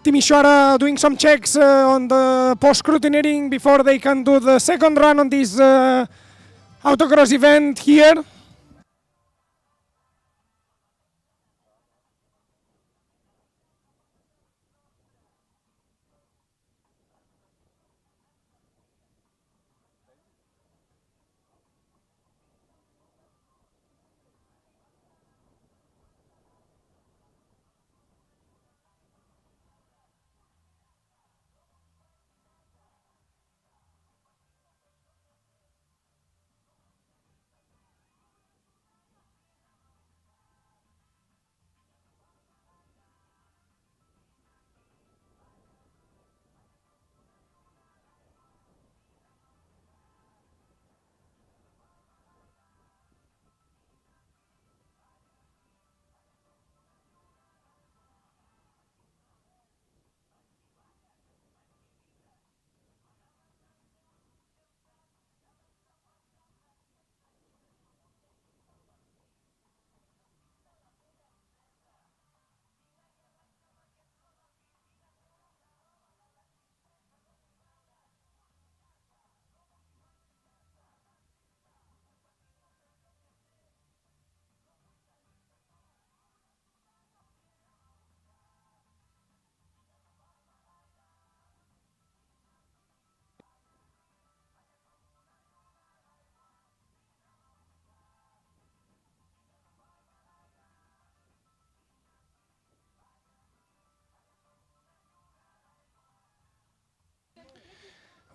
Timisoara doing some checks on the post-scrutineering before they can do the second run on this autocross event here.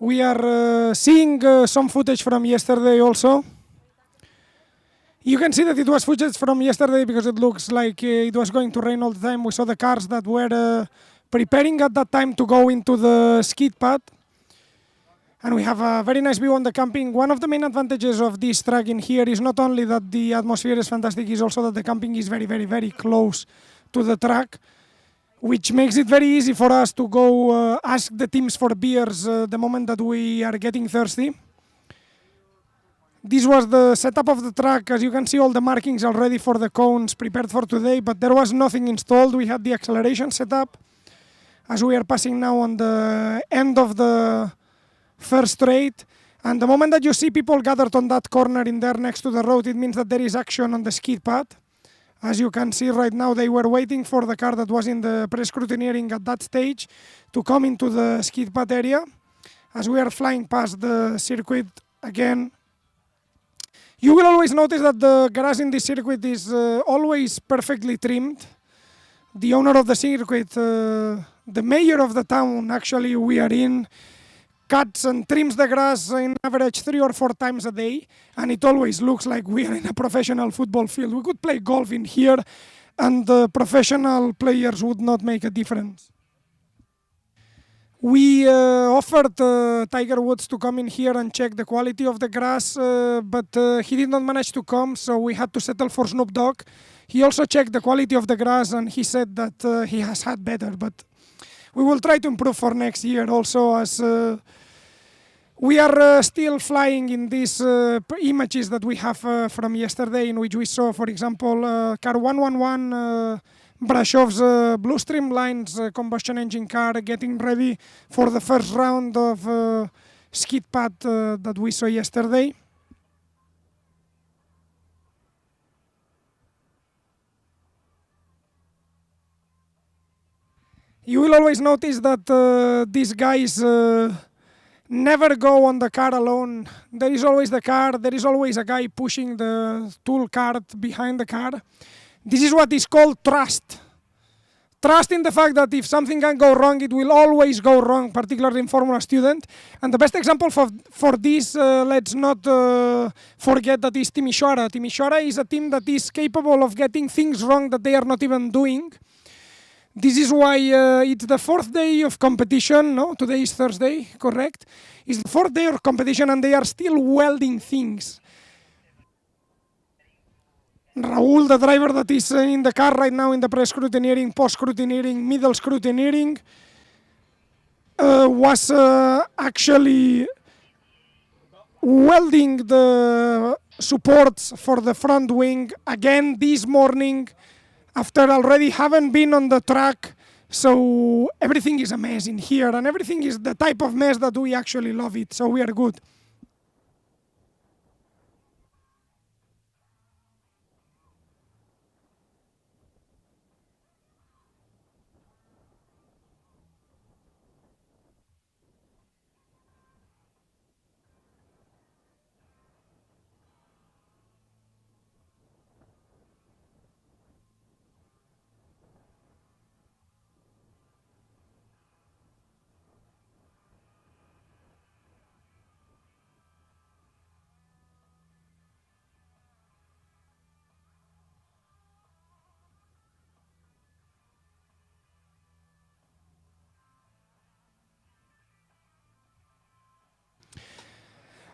We are seeing some footage from yesterday also. You can see that it was footage from yesterday because it looks like it was going to rain all the time. We saw the cars that were preparing at that time to go into the skid pad. And we have a very nice view on the camping. One of the main advantages of this track in here is not only that the atmosphere is fantastic, is also that the camping is very, very, very close to the track, which makes it very easy for us to go ask the teams for beers the moment that we are getting thirsty. This was the setup of the track. As you can see, all the markings already for the cones prepared for today, but there was nothing installed. We had the acceleration set up. As we are passing now on the end of the first straight, and the moment that you see people gathered on that corner in there next to the road, it means that there is action on the skid pad. As you can see right now, they were waiting for the car that was in the pre-scrutineering at that stage to come into the skid pad area. As we are flying past the circuit again, you will always notice that the grass in this circuit is always perfectly trimmed. The owner of the circuit, the mayor of the town actually we are in, cuts and trims the grass in average 3 or 4 times a day, and it always looks like we are in a professional football field. We could play golf in here, and the professional players would not make a difference. We offered Tiger Woods to come in here and check the quality of the grass, but he did not manage to come, so we had to settle for Snoop Dogg. He also checked the quality of the grass, and he said that he has had better, but we will try to improve for next year also, as we are still flying in these images that we have from yesterday, in which we saw, for example, car 111, Brashov's Blue Streamline's combustion engine car getting ready for the first round of skid pad that we saw yesterday. You will always notice that these guys never go on the car alone. There is always the car, there is always a guy pushing the tool cart behind the car. This is what is called trust. Trust in the fact that if something can go wrong, it will always go wrong, particularly in Formula Student. And the best example for this, let's not forget, that is Timisoara. Timisoara is a team that is capable of getting things wrong that they are not even doing. This is why it's the 4th day of competition. No, today is Thursday, correct? It's the 4th day of competition and they are still welding things. Raul, the driver that is in the car right now in the pre-scrutineering, post-scrutineering, middle scrutineering, was actually welding the supports for the front wing again this morning, after already having been on the track So everything is a mess in here, and everything is the type of mess that we actually love it, so we are good.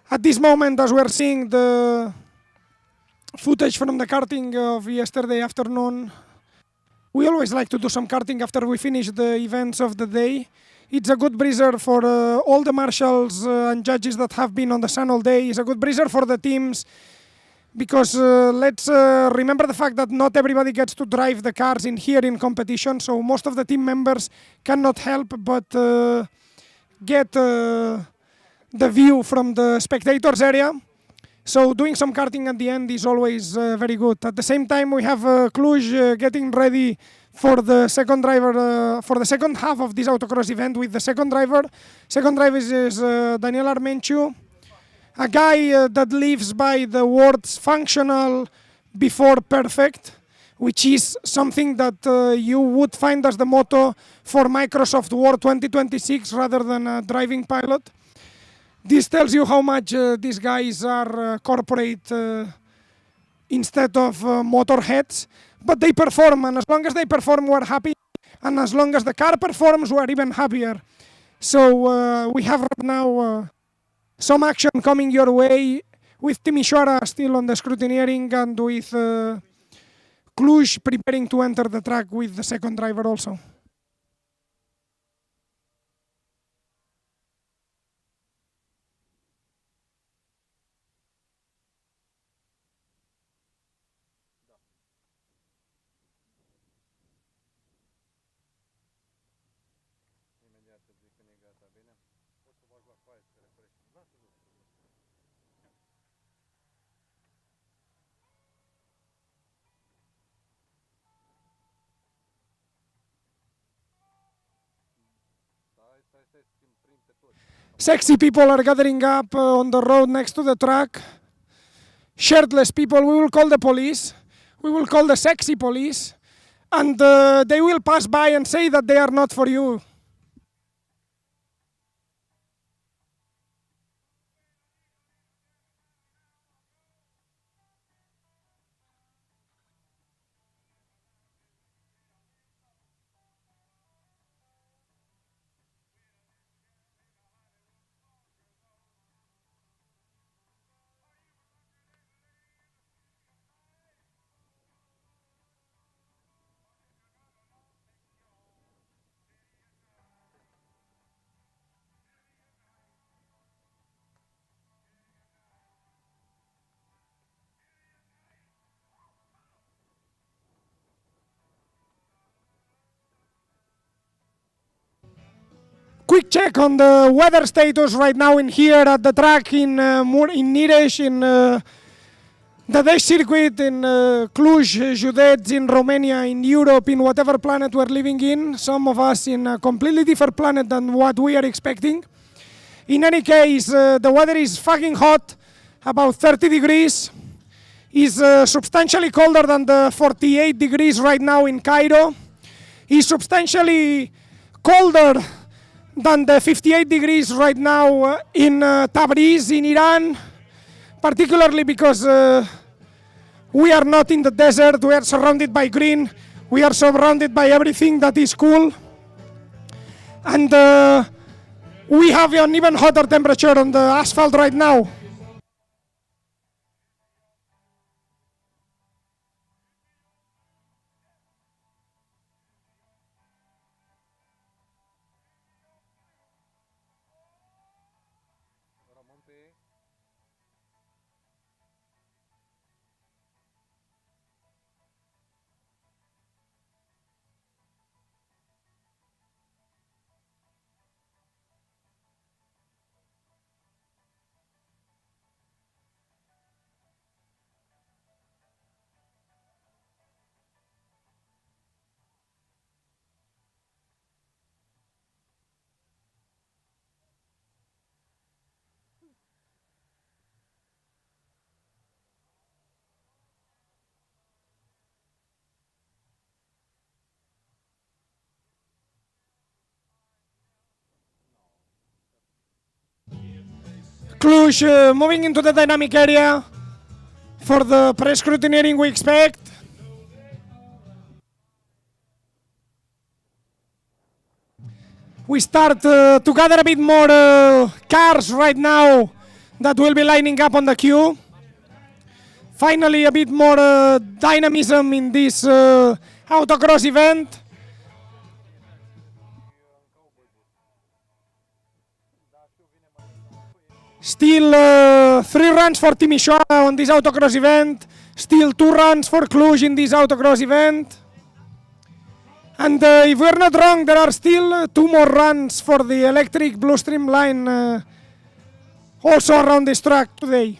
At this moment, as we're seeing the footage from the karting of yesterday afternoon, we always like to do some karting after we finish the events of the day. It's a good breezer for all the marshals and judges that have been on the sun all day. It's a good breezer for the teams because let's remember the fact that not everybody gets to drive the cars in here in competition, so most of the team members cannot help but get the view from the spectators area. So doing some karting at the end is always very good. At the same time, we have Cluj getting ready for the second driver, for the second half of this autocross event with the second driver. Second driver is Daniel Armentiu, a guy that lives by the words functional before perfect, which is something that you would find as the motto for Microsoft Word 2026 rather than a driving pilot. This tells you how much these guys are corporate instead of motorheads, but they perform, and as long as they perform, we're happy, and as long as the car performs, we're even happier. So we have right now some action coming your way with Timișoara still on the scrutineering and with Cluj preparing to enter the track with the second driver also. Imediat îți zic când e gata, bine? O să bag la coaie să refresh. Da, te duc. Stai, schimb prim pe toți. Sexy people are gathering up on the road next to the track. Shirtless people, we will call the police. We will call the sexy police. And they will pass by and say that they are not for you. Quick check on the weather status right now in here at the track in Nireș, in the Desh circuit, in Cluj, Județ, in Romania, in Europe, in whatever planet we're living in. Some of us in a completely different planet than what we are expecting. In any case, the weather is fucking hot, about 30 degrees. Is substantially colder than the 48 degrees right now in Cairo. Is substantially colder than the 58 degrees right now in Tabriz, in Iran, particularly because we are not in the desert, we are surrounded by green, we are surrounded by everything that is cool, and we have an even hotter temperature on the asphalt right now. Rămân pe ei. Cluj moving into the dynamic area for the pre-scrutineering we expect. We start to gather a bit more cars right now that will be lining up on the queue. Finally, a bit more dynamism in this autocross event. Still 3 runs for Timișoara on this autocross event. Still 2 runs for Cluj in this autocross event. And if we're not wrong, there are still 2 more runs for the electric Blue Stream line also around this track today.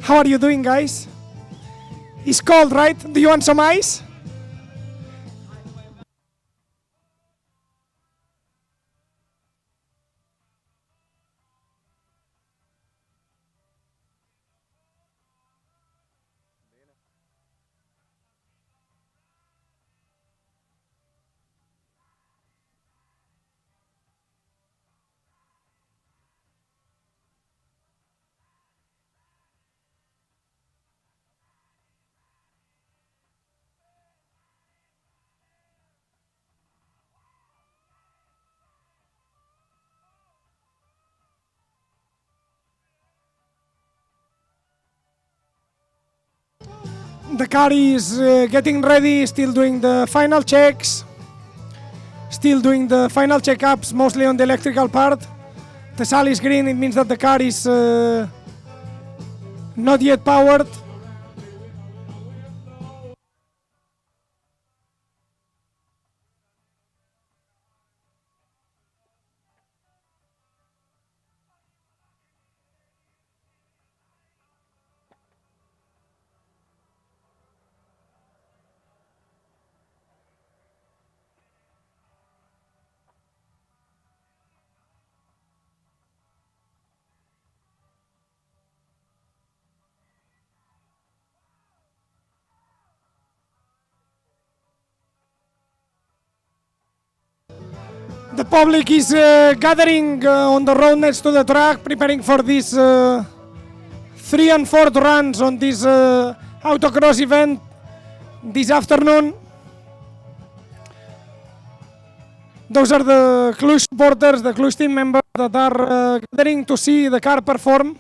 How are you doing, guys? It's cold, right? Do you want some ice? The car is getting ready, still doing the final checks, still doing the final checkups, mostly on the electrical part. The SAL is green, it means that the car is not yet powered. The public is gathering on the road next to the track, preparing for these 3 and 4th runs on this autocross event this afternoon. Those are the Cluj supporters, the Cluj team members that are gathering to see the car perform.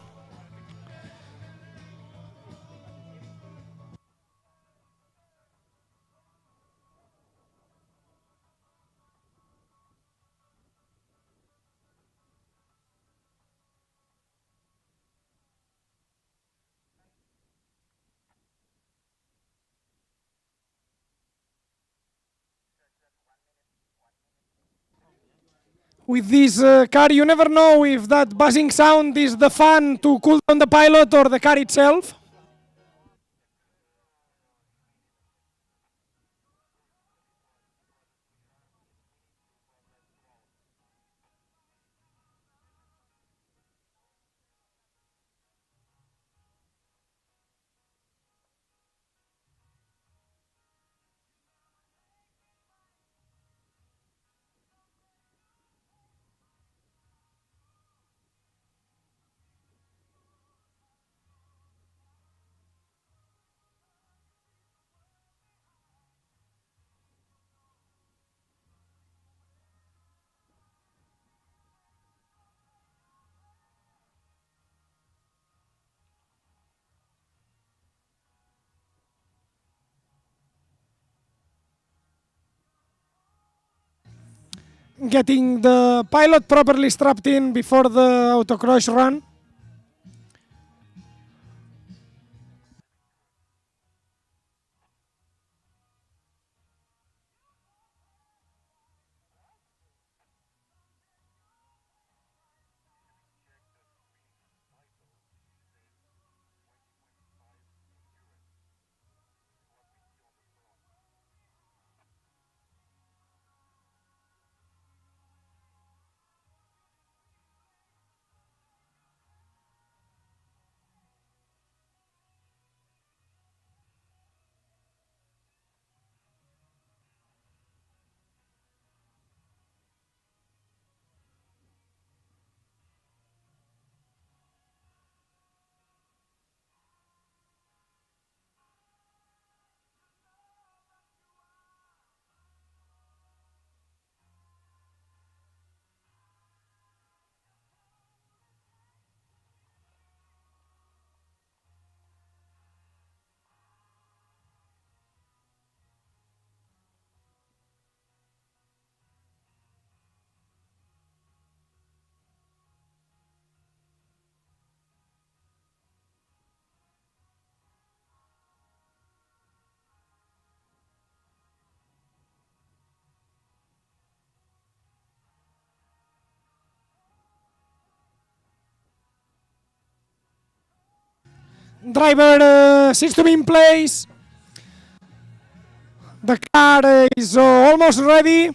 With this car, you never know if that buzzing sound is the fan to cool down the pilot or the car itself. getting the pilot properly strapped in before the autocross run. Driver seems to be in place. The car is almost ready.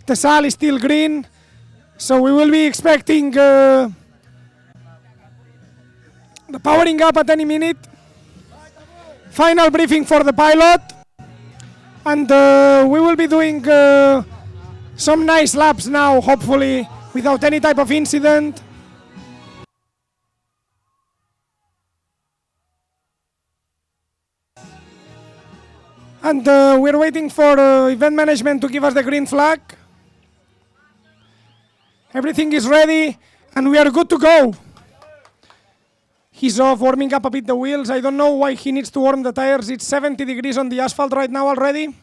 The sail is still green. So we will be expecting the powering up at any minute. Final briefing for the pilot. And we will be doing some nice laps now, hopefully, without any type of incident. And we're waiting for event management to give us the green flag. Everything is ready, and we are good to go. He's off warming up a bit the wheels. I don't know why he needs to warm the tires. It's 70 degrees on the asphalt right now already.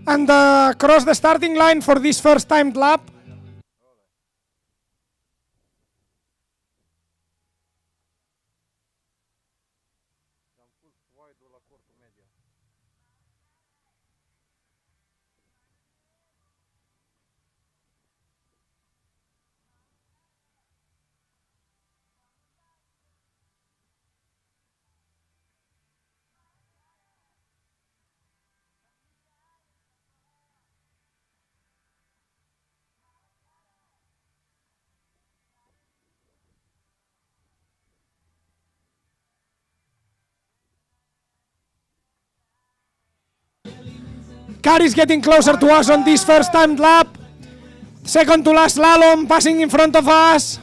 And across the starting line for this first timed lap. Car is getting closer to us on this first timed lap. Second to last slalom passing in front of us.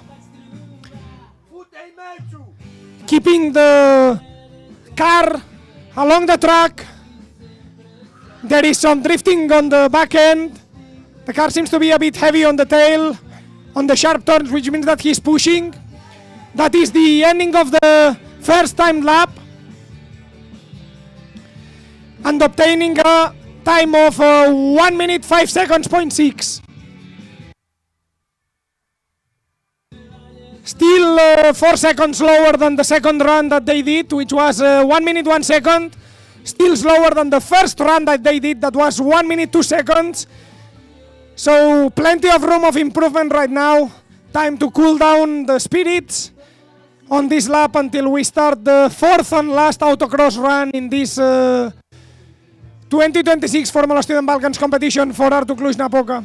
Keeping the car along the track. There is some drifting on the back end. The car seems to be a bit heavy on the tail, on the sharp turns, which means that he's pushing. That is the ending of the first timed lap. And obtaining a time of 1 minute 5 seconds, 0.6. Still 4 seconds slower than the second run that they did, which was 1 minute 1 second. Still slower than the first run that they did, that was 1 minute 2 seconds. So plenty of room of improvement right now. Time to cool down the spirits on this lap until we start the fourth and last autocross run in this 2026 Formula Student Balkans competition for Artu Cluj-Napoca.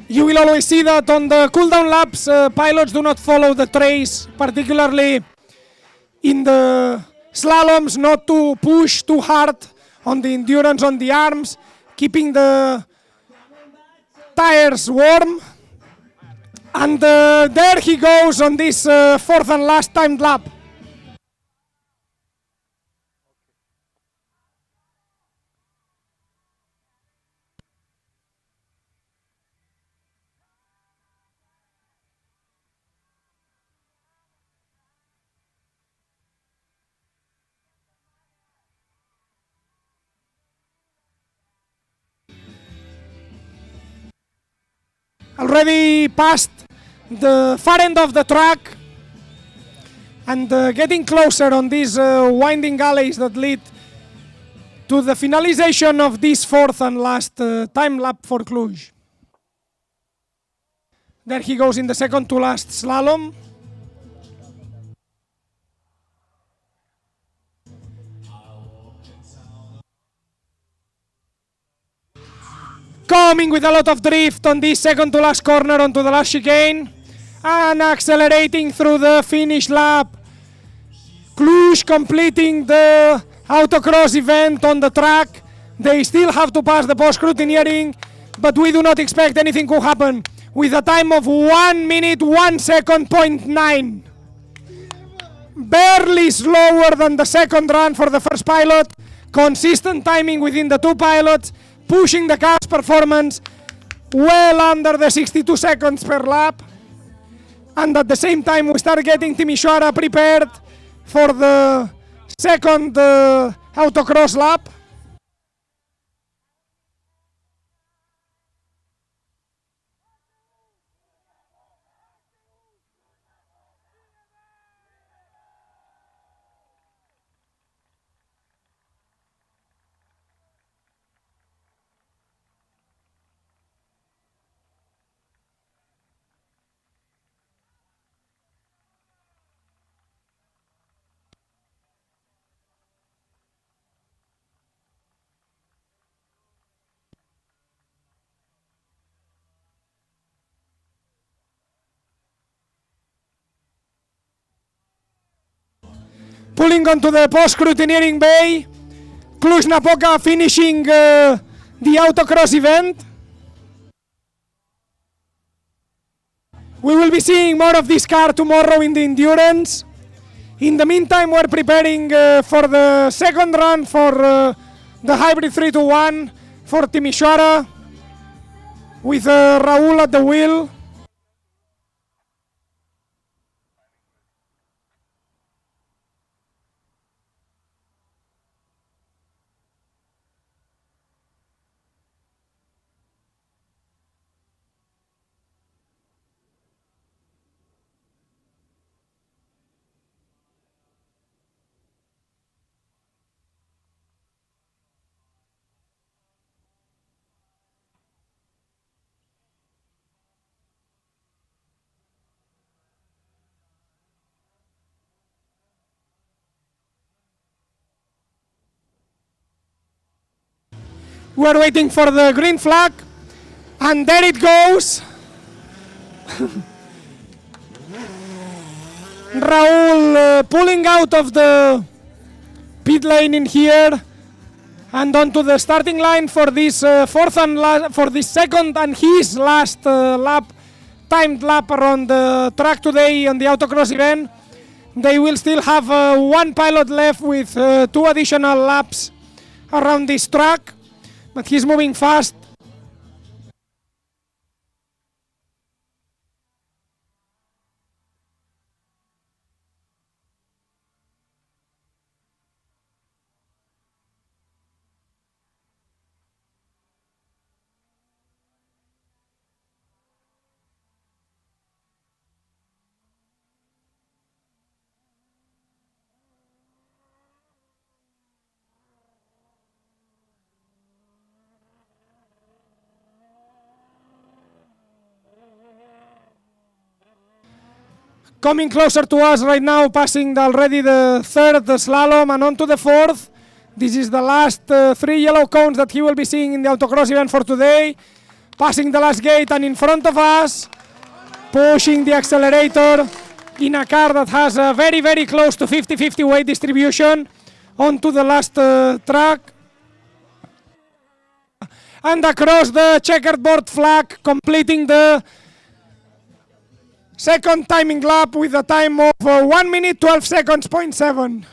You will always see that on the cooldown laps, pilots do not follow the trace, particularly in the slaloms, not to push too hard on the endurance on the arms, keeping the tires warm. And there he goes on this fourth and last timed lap. already past the far end of the track and getting closer on these winding alleys that lead to the finalization of this fourth and last time lap for Cluj. There he goes in the second to last slalom. Coming with a lot of drift on this second to last corner onto the last chicane and accelerating through the finish lap. Cluj completing the Autocross event on the track. They still have to pass the post-scrutineering, but we do not expect anything to happen. With a time of 1 minute, 1 second, 0.9. Barely slower than the second run for the first pilot. Consistent timing within the two pilots, pushing the car's performance well under the 62 seconds per lap. And at the same time, we start getting Timișoara prepared for the second Autocross lap. Pulling onto the post-scrutineering bay, Cluj-Napoca finishing the Autocross event. We will be seeing more of this car tomorrow in the Endurance. In the meantime, we're preparing for the second run for the Hybrid 3-1 for Timișoara with Raul at the wheel. We're waiting for the green flag, and there it goes. Raul pulling out of the pit lane in here and onto the starting line for this for this second and his last timed lap around the track today on the Autocross event. They will still have one pilot left with 2 additional laps around this track, but he's moving fast. Coming closer to us right now, passing already the third slalom and on to the fourth. This is the last 3 yellow cones that he will be seeing in the Autocross event for today. Passing the last gate and in front of us, pushing the accelerator in a car that has a very, very close to 50-50 weight distribution onto the last track. And across the checkered board flag, completing the second timing lap with a time of 1 minute 12 seconds, 0.7.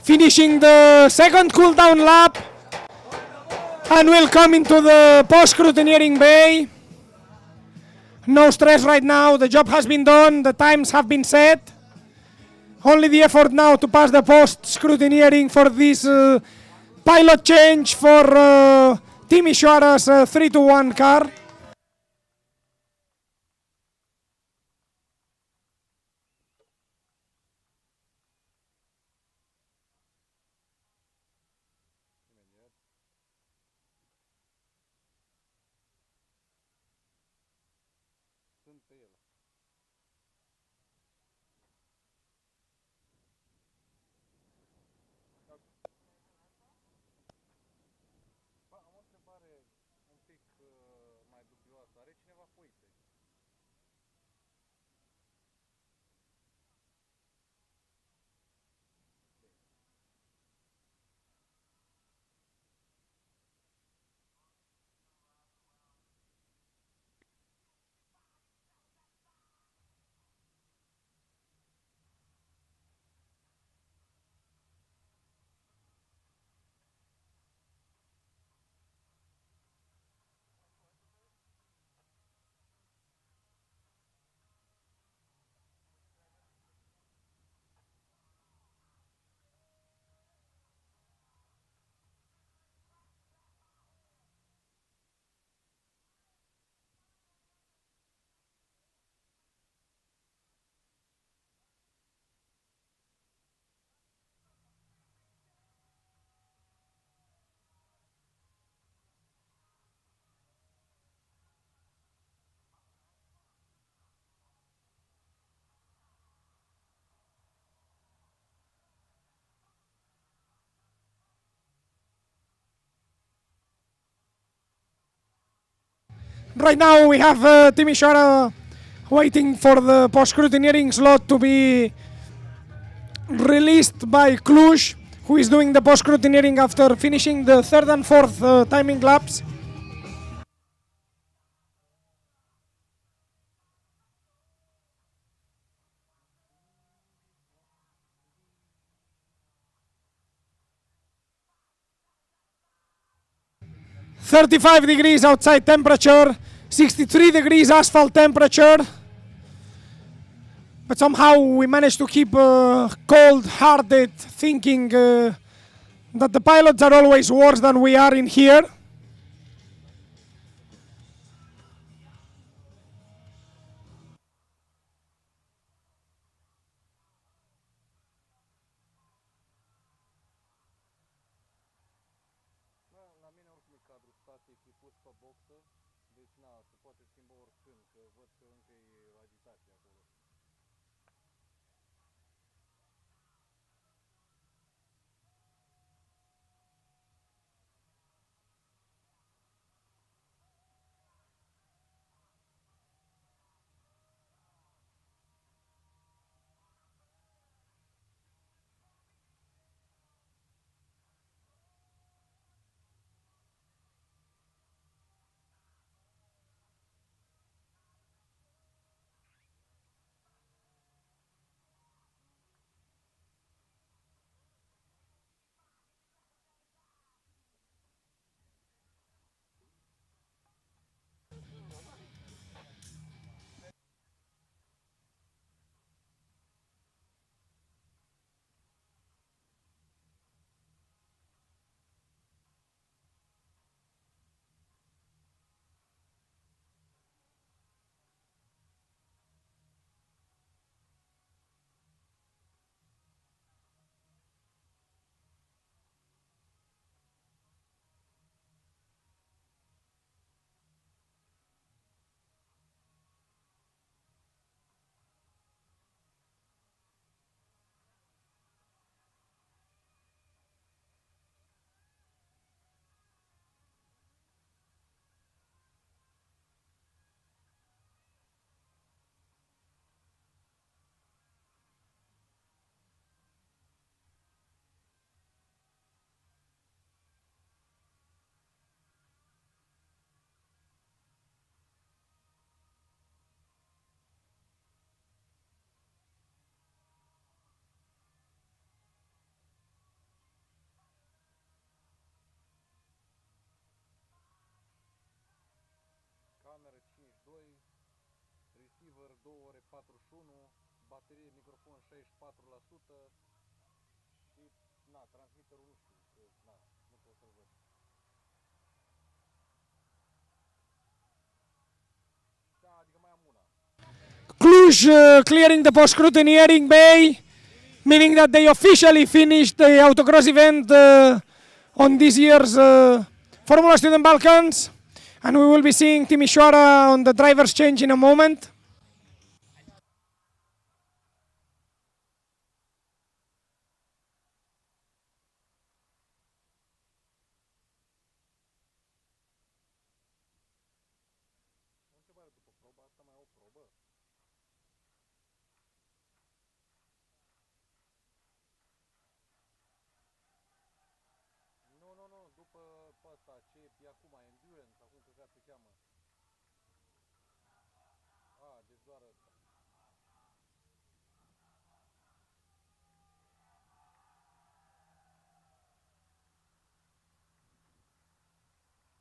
finishing the second cool down lap, and we'll come into the post-scrutineering bay. No stress right now, the job has been done, the times have been set. Only the effort now to pass the post-scrutineering for this pilot change for Team Ishwara's 3-1 car. Imediat. Sunt pe el. Ba, am o întrebare un pic mai dubioasă. Are cineva foițe? Right now we have Team Ishwara waiting for the post-scrutineering slot to be released by Cluj, who is doing the post-scrutineering after finishing the third and fourth timing laps. .35 degrees outside temperature, 63 degrees asphalt temperature. But somehow we managed to keep cold-hearted, thinking that the pilots are always worse than we are in here. Da, la mine oricum e cadrul static, e pus pe boxă, deci na, se poate schimba oricând, că văd că încă e agitație acolo. 2 ore 41, baterie, microfon 64% și, na, transmitterul nu știu, că, na, nu pot să-l văd. Da, adică mai am una. Cluj clearing the post-scrutineering bay, meaning that they officially finished the autocross event on this year's Formula Student Balkans, and we will be seeing Timișoara on the driver's change in a moment. O întrebare după proba asta, mai au o probă? Nu, nu, nu, după pe ăsta, ce e acum, endurance, acum cred că se cheamă. A, deci doar ăsta. A, a.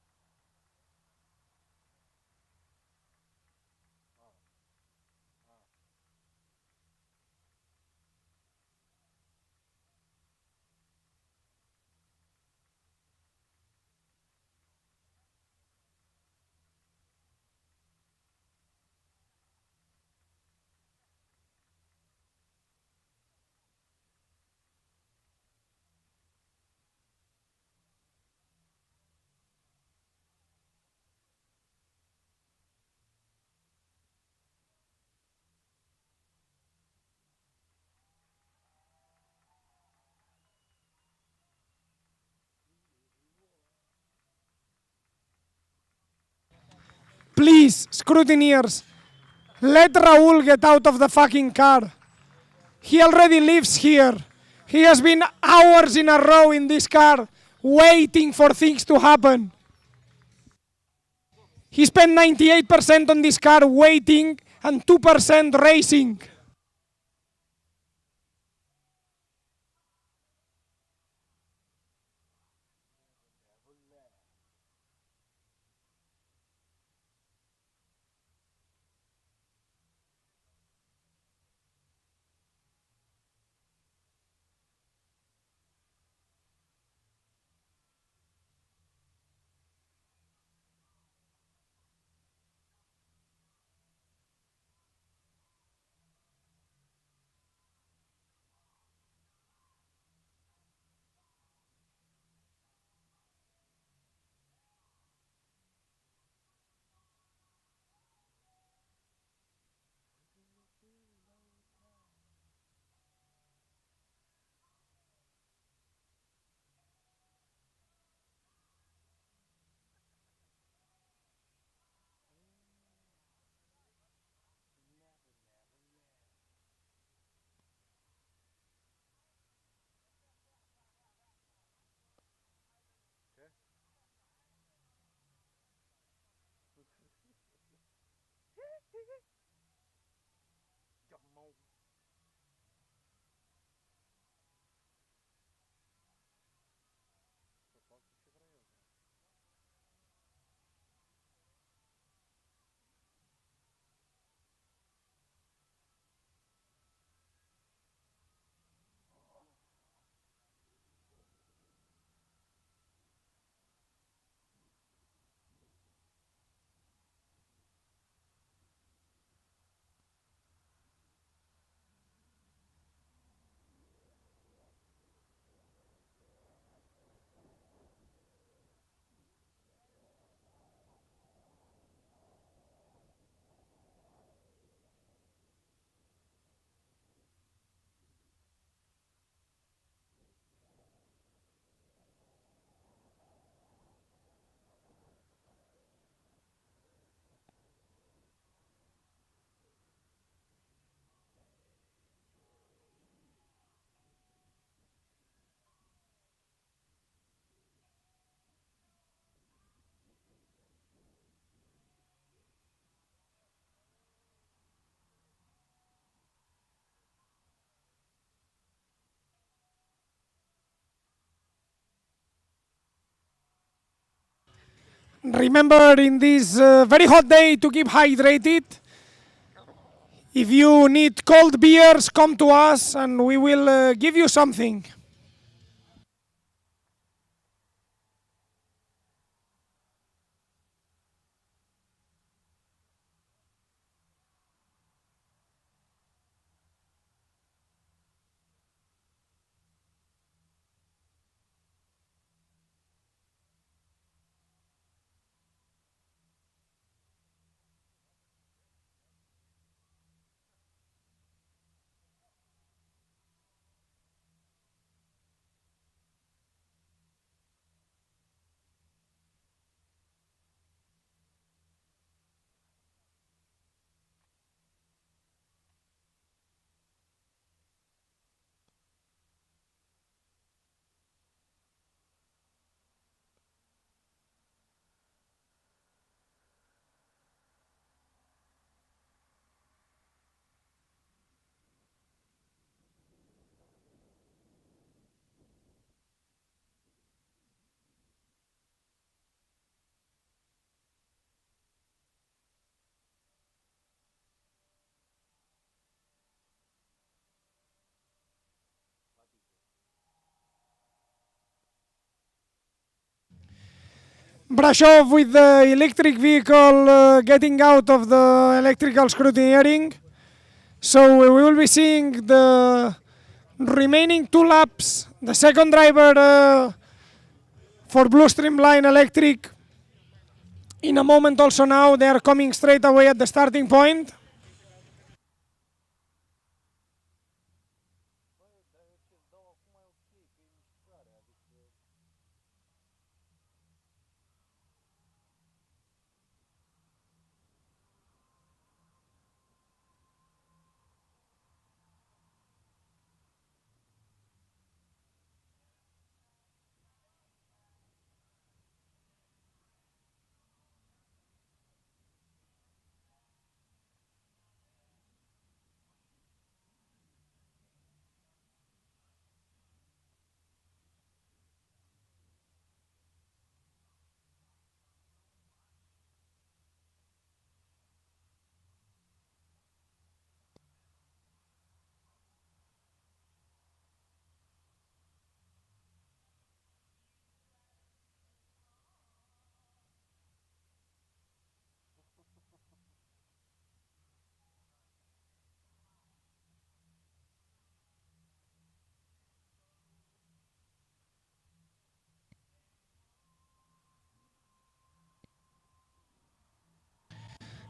Please, scrutineers, let Raul get out of the fucking car. He already lives here. He has been hours in a row in this car, waiting for things to happen. He spent 98% on this car waiting and 2% racing. Ce? Ia, mă. Să fac ce vreau eu. Remember, in this very hot day, to keep hydrated. If you need cold beers, come to us and we will give you something. Brush off with the electric vehicle getting out of the electrical scrutineering. So we will be seeing the remaining 2 laps. The second driver for Blue Streamline Electric in a moment also now. They are coming straight away at the starting point.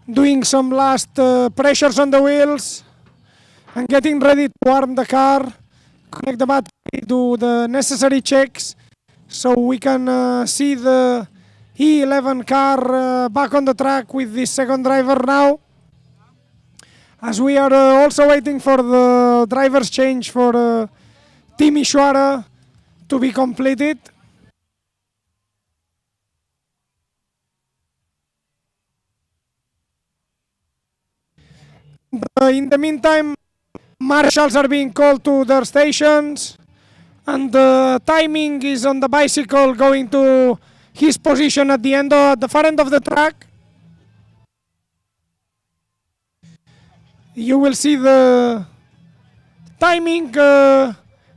Doing some last pressures on the wheels and getting ready to warm the car, connect the battery, do the necessary checks so we can see the E11 car back on the track with this second driver now. As we are also waiting for the driver's change for Team Ishwara to be completed. In the meantime, marshals are being called to their stations, and the timing is on the bicycle going to his position at the far end of the track. You will see the timing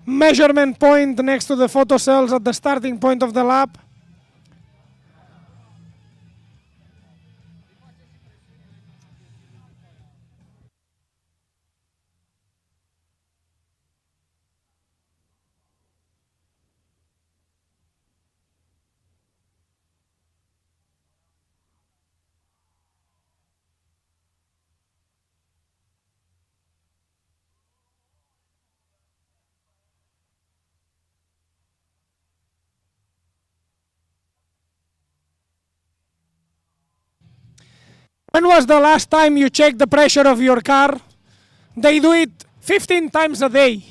measurement point next to the photo cells at the starting point of the lap. When was the last time you checked the pressure of your car? They do it 15 times a day.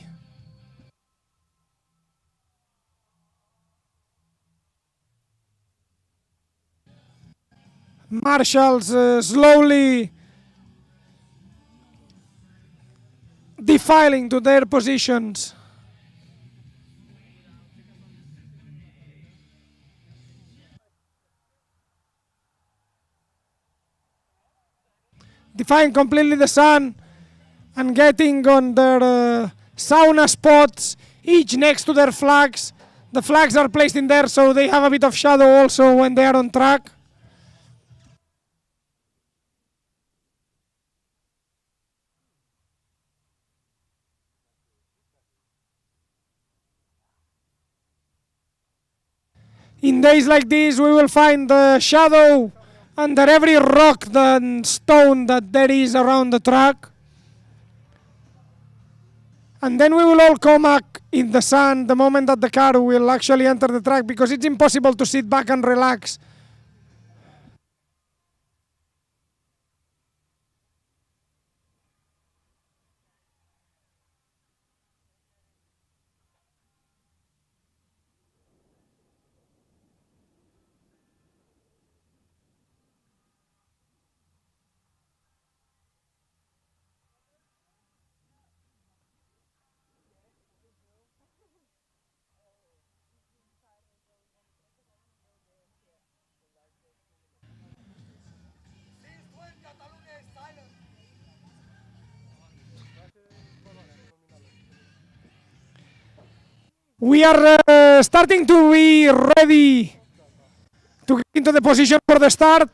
Marshals slowly defiling to their positions. Defying completely the sun, and getting on their sauna spots, each next to their flags. The flags are placed in there so they have a bit of shadow also when they are on track. In days like this, we will find the shadow under every rock and stone that there is around the track. And then we will all come back in the sun the moment that the car will actually enter the track, because it's impossible to sit back and relax. We are starting to be ready to get into the position for the start.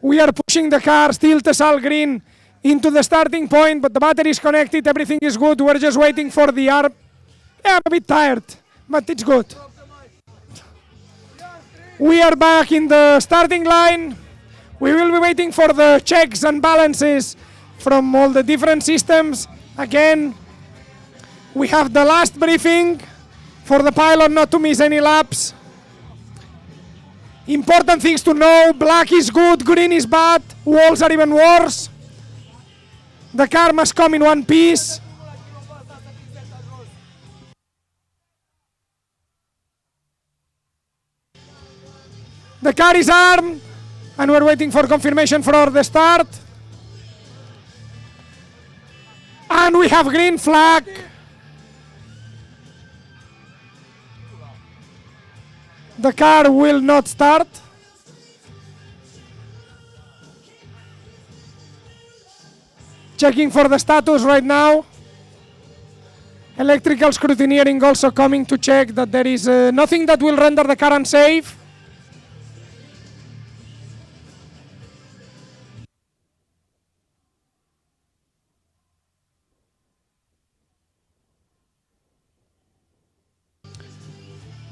We are pushing the car, still Tesal green, into the starting point, but the battery is connected, everything is good. We're just waiting for the ARP. Yeah, I'm a bit tired, but it's good. We are back in the starting line. We will be waiting for the checks and balances from all the different systems. Again, we have the last briefing for the pilot not to miss any laps. Important things to know: black is good, green is bad, walls are even worse. The car must come in one piece. The car is armed, and we're waiting for confirmation for the start. And we have green flag. The car will not start. Checking for the status right now. Electrical scrutineering also coming to check that there is nothing that will render the car unsafe.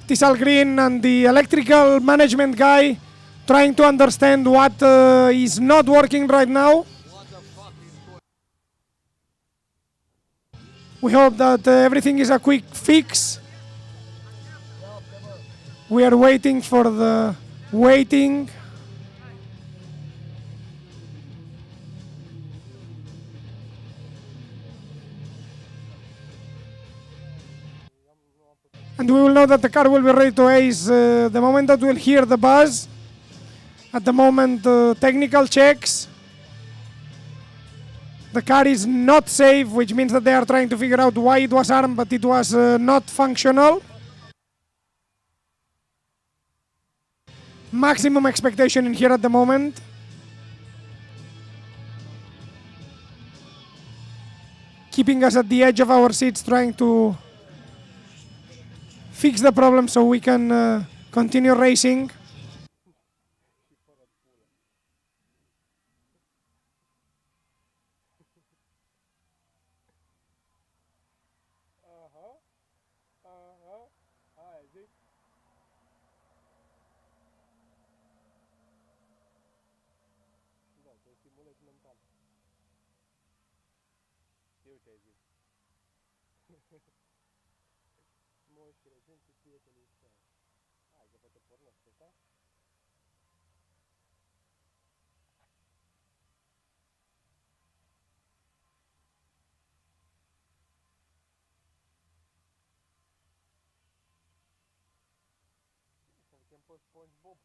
Tisal Green and the electrical management guy trying to understand what is not working right now. We hope that everything is a quick fix. We are waiting for the waiting. And we will know that the car will be ready to ace the moment that we'll hear the buzz. At the moment, technical checks. The car is not safe, which means that they are trying to figure out why it was armed, but it was not functional. Maximum expectation in here at the moment. Keeping us at the edge of our seats, trying to fix the problem so we can continue racing. SpongeBob.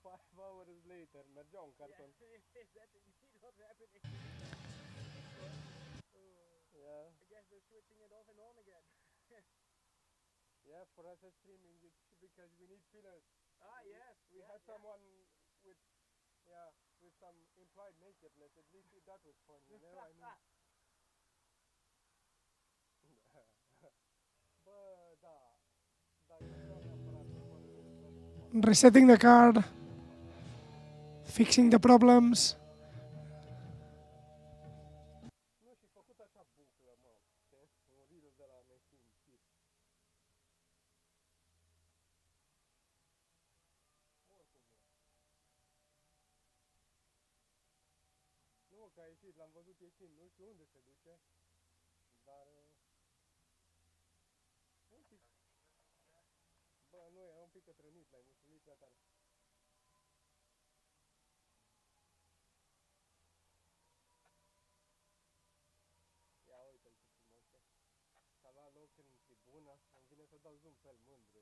5 hours later, mergea un carton. Yeah. I guess they're switching it off and on again. Yeah, for us as streaming, it's because we need fillers. Ah, yes. We had someone with, yeah, with some implied nakedness, at least that was fun, you know? I mean... Bă, da. Dar eu nu eram neapărat super... Resetting the car, fixing the problems. Nu, și făcut așa buclă, mă. Un reel de la nesimțit. Oricum e. Nu, că a ieșit, l-am văzut ieșind, nu știu unde se duce, dar... Un pic... Bă, nu, era un pic cătrănit, l-ai musulit prea tare. Ia uite-l ce frumos e. S-a luat loc în tribună, îmi vine să dau zoom pe el mândru.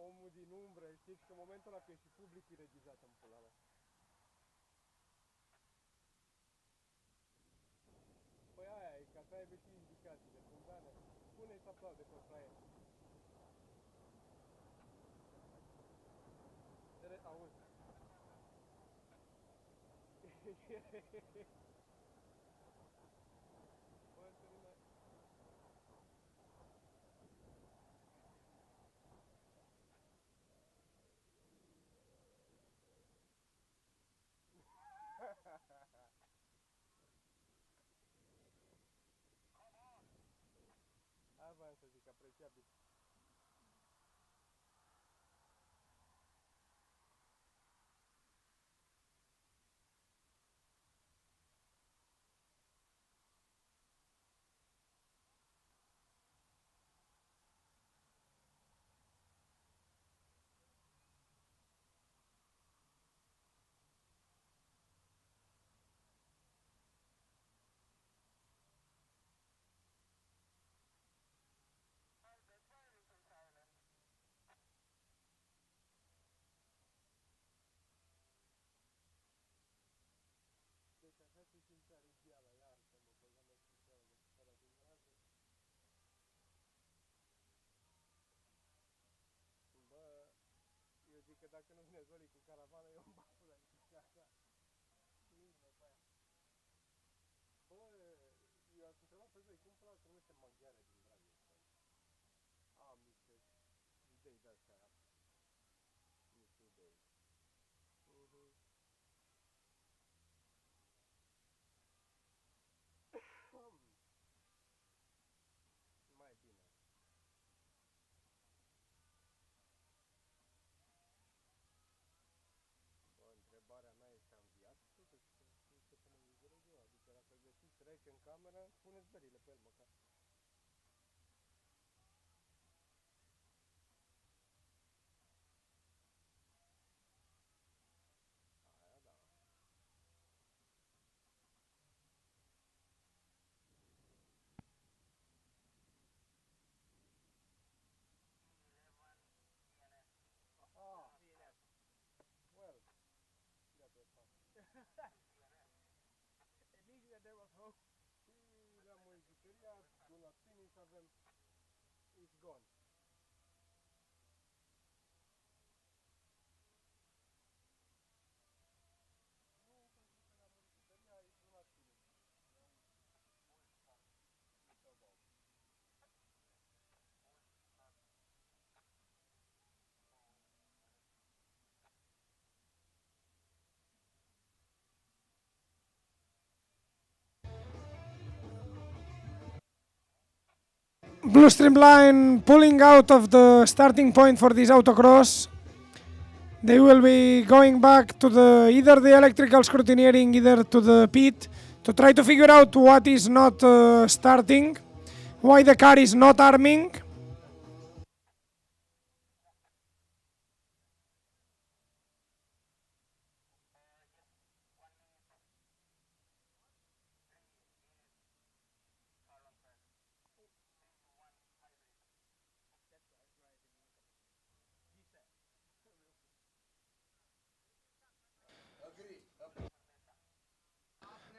Omul din umbră, știți că în momentul ăla că e și publicul regizat în pula mea. Păi aia e, ca să aibă și indicațiile, când Dane, pune-i să aplaude pe fraier. Auzi. Bă, Sărina... Aia voiam să zic, apreciabil. Deci așa se simțea regiala, iartă-mă, băga mea simțeală, mă supăra din rază. Bă, eu zic că dacă nu vine Zoli cu caravană, eu îmi bag pula nici așa. Nimă pe aia. Bă, eu aș întreba pe Zoli, cum pula se numește maghiară din Dragoste? Am niște idei de-astea. Niște idei. Mai bine. Bă, întrebarea mea este, am viat totuși, că știu că până în ziua, adică dacă găsiți rece în cameră, puneți berile pe el măcar. Aia da. Ah, well, that was fun. At least there was hope. Și le-am ezituriat, do not finish avem, it's gone. Nu, pentru că le-am ezituriat, it's do not finish. Blue Streamline pulling out of the starting point for this autocross. They will be going back to either the electrical scrutineering, either to the pit, to try to figure out what is not starting, why the car is not arming.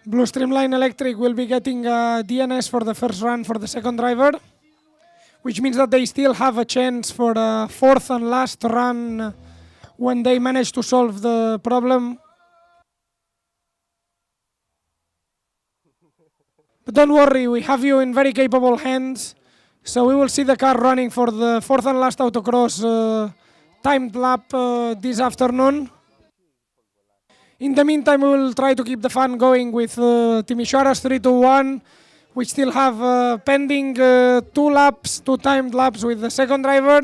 Blue Streamline Electric will be getting a DNS for the first run for the second driver, which means that they still have a chance for a fourth and last run when they manage to solve the problem. But don't worry, we have you in very capable hands. So we will see the car running for the fourth and last autocross timed lap this afternoon. In the meantime, we will try to keep the fun going with Timișoara's 3-1. We still have pending 2 timed laps with the second driver.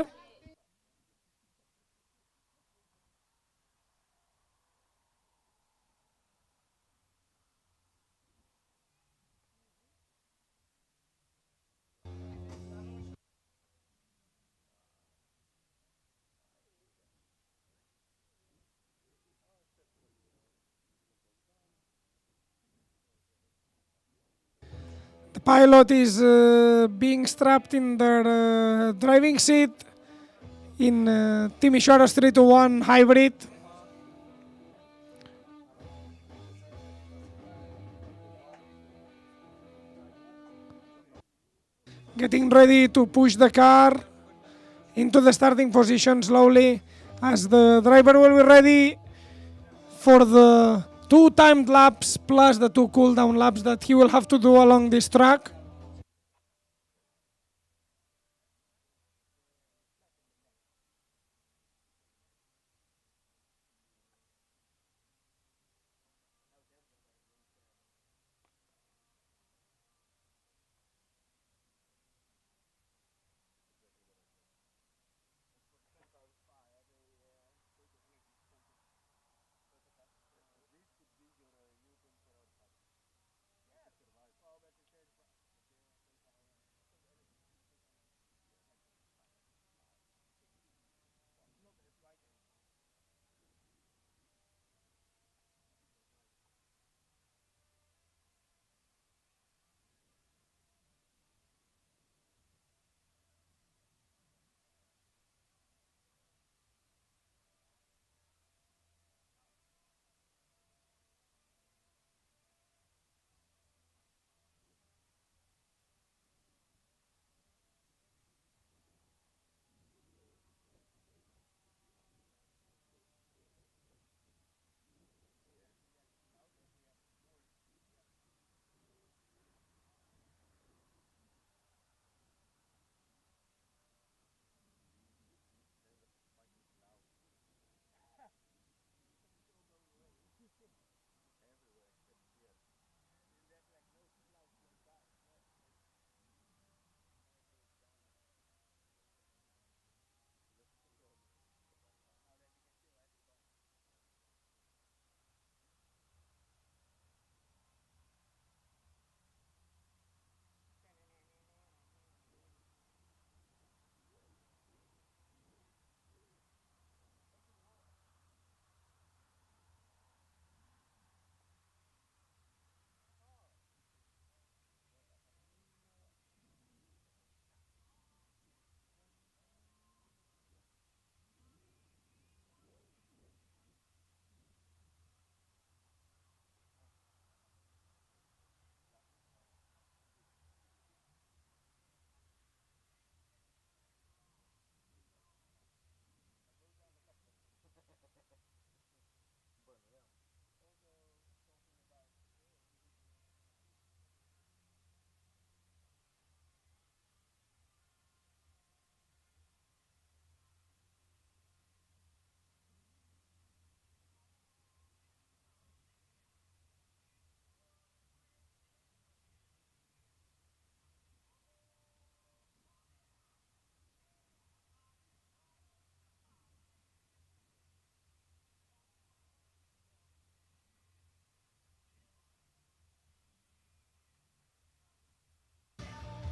The pilot is being strapped in their driving seat in Timișoara's 3-1 hybrid. Getting ready to push the car into the starting position slowly, as the driver will be ready for the 2 timed laps plus the 2 cool down laps that he will have to do along this track.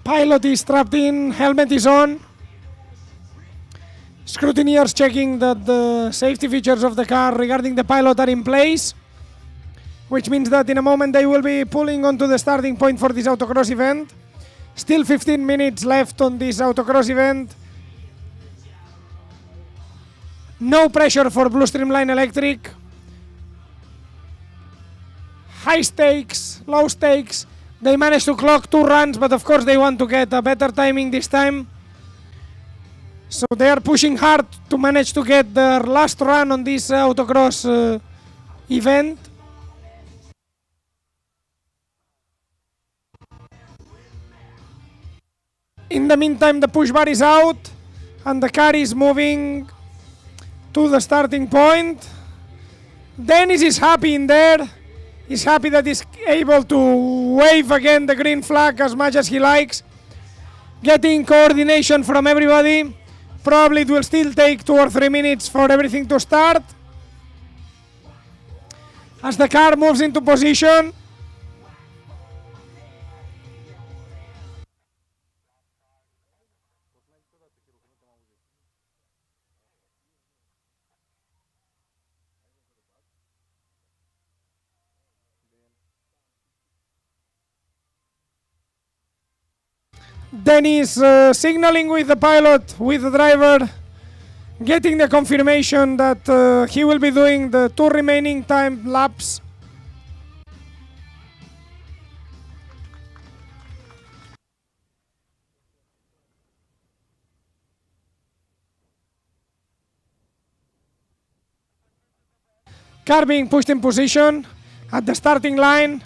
Pilot is strapped in, helmet is on. Scrutineers checking that the safety features of the car regarding the pilot are in place, which means that in a moment they will be pulling onto the starting point for this autocross event. Still 15 minutes left on this autocross event. No pressure for Blue Streamline Electric. High stakes, low stakes. They managed to clock 2 runs, but of course they want to get a better timing this time. So they are pushing hard to manage to get their last run on this autocross event. In the meantime, the push bar is out and the car is moving to the starting point. Dennis is happy in there. He's happy that he's able to wave again the green flag as much as he likes. Getting coordination from everybody. Probably it will still take 2 or 3 minutes for everything to start. As the car moves into position. Dennis signaling with the pilot, with the driver, getting the confirmation that he will be doing the 2 remaining time laps. Car being pushed in position at the starting line.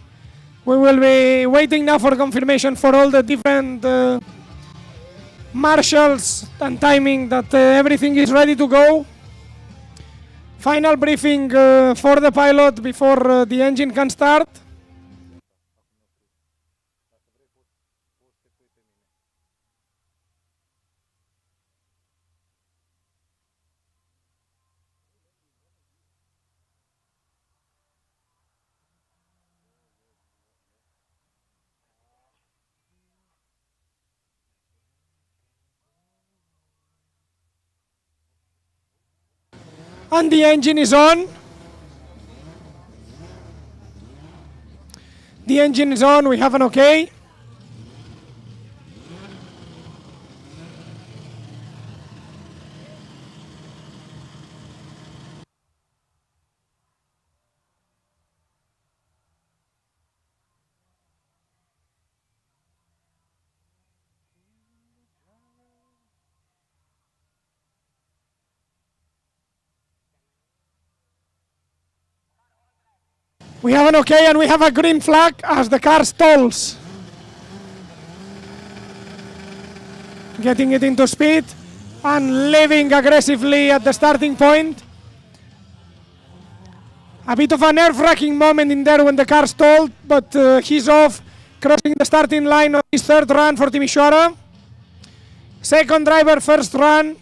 We will be waiting now for confirmation for all the different marshals and timing that everything is ready to go. Final briefing for the pilot before the engine can start. And the engine is on. The engine is on, we have an okay. We have an okay and we have a green flag as the car stalls. Getting it into speed and leaving aggressively at the starting point. A bit of a nerve-wracking moment in there when the car stalled, but he's off, crossing the starting line on his 3rd run for Timișoara. Second driver, 1st run.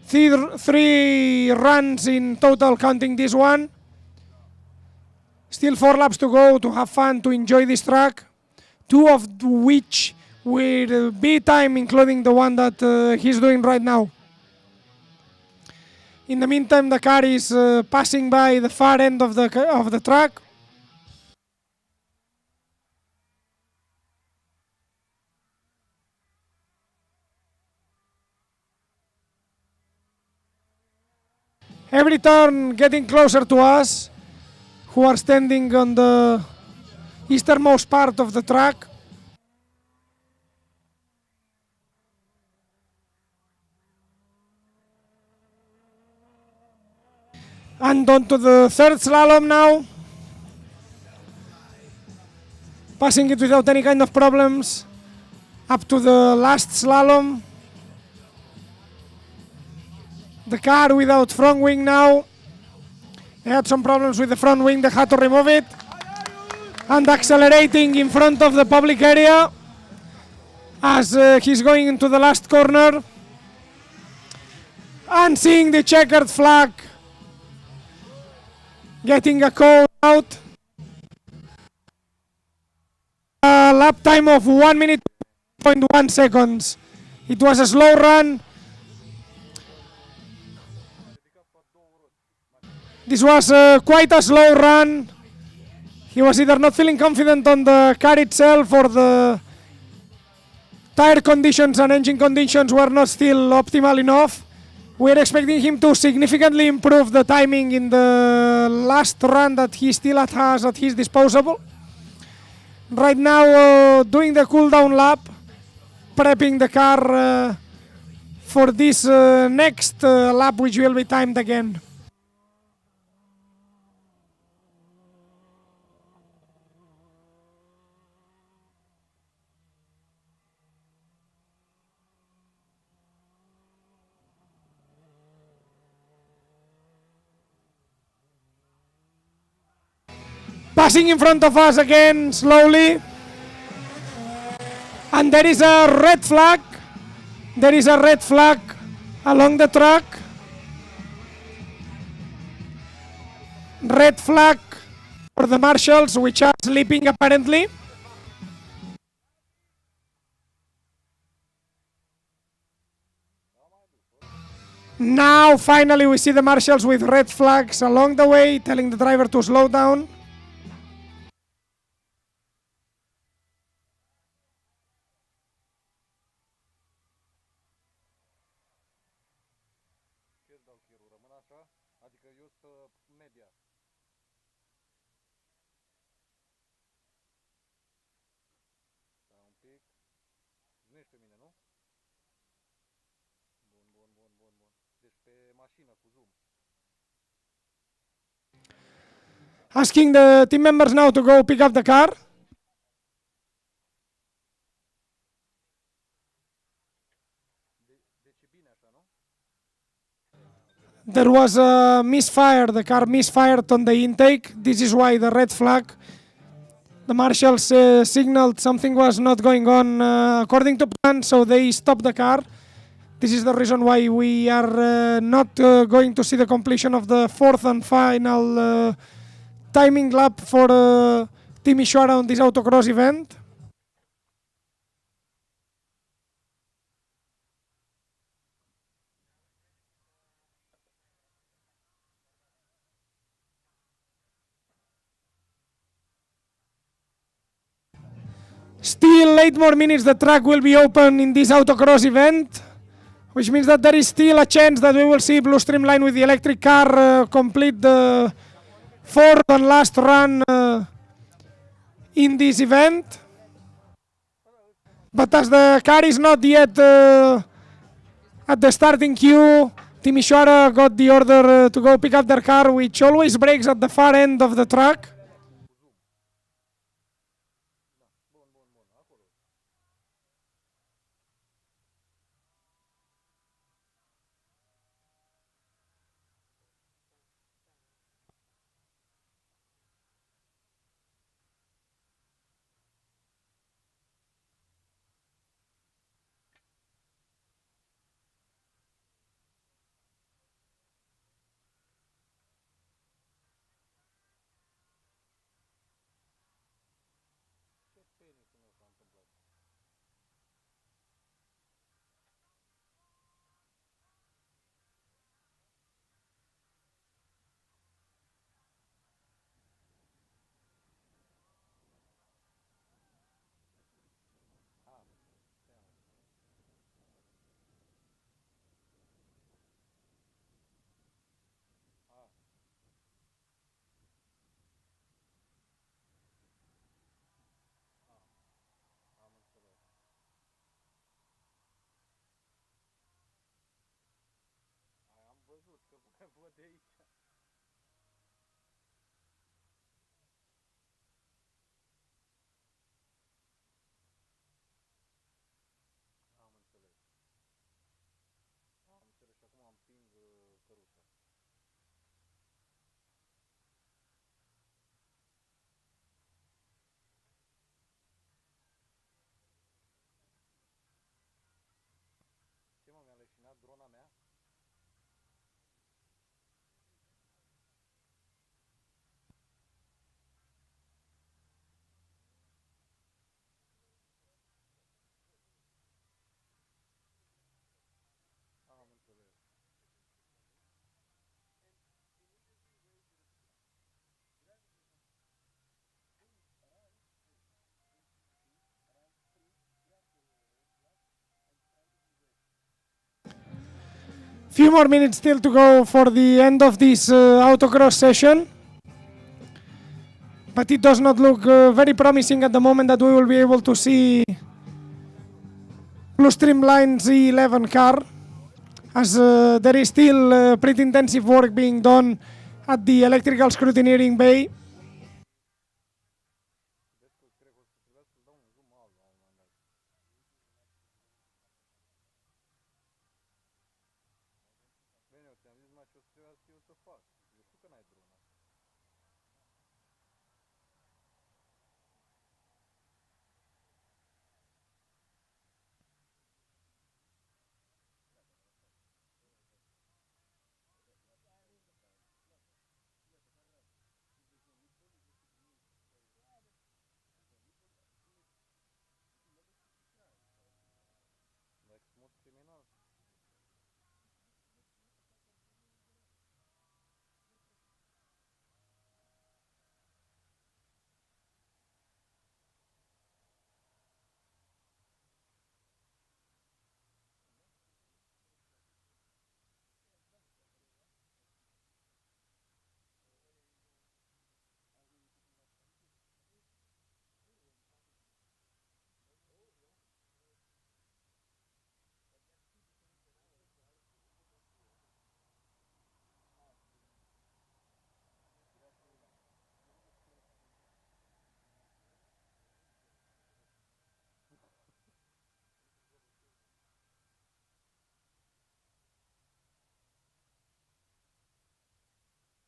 3 runs in total, counting this one. Still 4 laps to go to have fun, to enjoy this track. 2 of which will be time, including the one that he's doing right now. In the meantime, the car is passing by the far end of the track. Every turn getting closer to us, who are standing on the easternmost part of the track. And on to the 3rd slalom now. Passing it without any kind of problems. Up to the last slalom. The car without front wing now. They had some problems with the front wing, they had to remove it. And accelerating in front of the public area as he's going into the last corner. And seeing the checkered flag. Getting a call out. A lap time of 1 minute 0.1 seconds. It was a slow run. This was quite a slow run. He was either not feeling confident on the car itself or the tire conditions and engine conditions were not still optimal enough. We're expecting him to significantly improve the timing in the last run that he still has at his disposal. Right now, doing the cool down lap, prepping the car for this next lap, which will be timed again. Passing in front of us again slowly. And there is a red flag. There is a red flag along the track. Red flag for the marshals, which are sleeping apparently. Now finally we see the marshals with red flags along the way, telling the driver to slow down. Adică eu sunt media. Stai un pic. Nu ești pe mine, nu? Bun. Deci pe mașină cu zoom. Asking the team members now to go pick up the car. Deci e bine așa, nu? There was a misfire, the car misfired on the intake. This is why the red flag. The marshals signaled something was not going on according to plan, so they stopped the car. This is the reason why we are not going to see the completion of the fourth and final timing lap for Team Ishwara on this autocross event. Still 8 more minutes, the track will be open in this autocross event, which means that there is still a chance that we will see Blue Streamline with the electric car complete the fourth and last run in this event. But as the car is not yet at the starting queue, Team Ishwara got the order to go pick up their car, which always breaks at the far end of the track. Văd de aici. Am înțeles. Am înțeles și acum împing căruța. Ce mă, mi-a leșinat drona mea? Am înțeles. Few more minutes still to go for the end of this autocross session. But it does not look very promising at the moment that we will be able to see Blue Streamline Z11 car. as there is still pretty intensive work being done at the electrical scrutineering bay. Cred că o să trebuiască să dau un zoom out la un moment dat. Bine, eu ți-am zis mai ce o să trebuiască eu să fac. Eu știu că n-ai drona. Dacă sunt mult criminal.